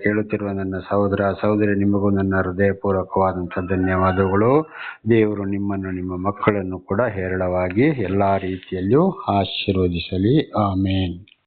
A: ಕೇಳುತ್ತಿರುವ ನನ್ನ ಸಹೋದರ ಸಹೋದರಿ, ನಿಮಗೂ ನನ್ನ ಹೃದಯಪೂರ್ವಕವಾದಂಥ ಧನ್ಯವಾದಗಳು. ದೇವರು ನಿಮ್ಮನ್ನು ನಿಮ್ಮ ಮಕ್ಕಳನ್ನು ಕೂಡ ಹೇರಳವಾಗಿ ಎಲ್ಲ ರೀತಿಯಲ್ಲಿಯೂ ಆಶೀರ್ವದಿಸಲಿ. ಆಮೇನ್.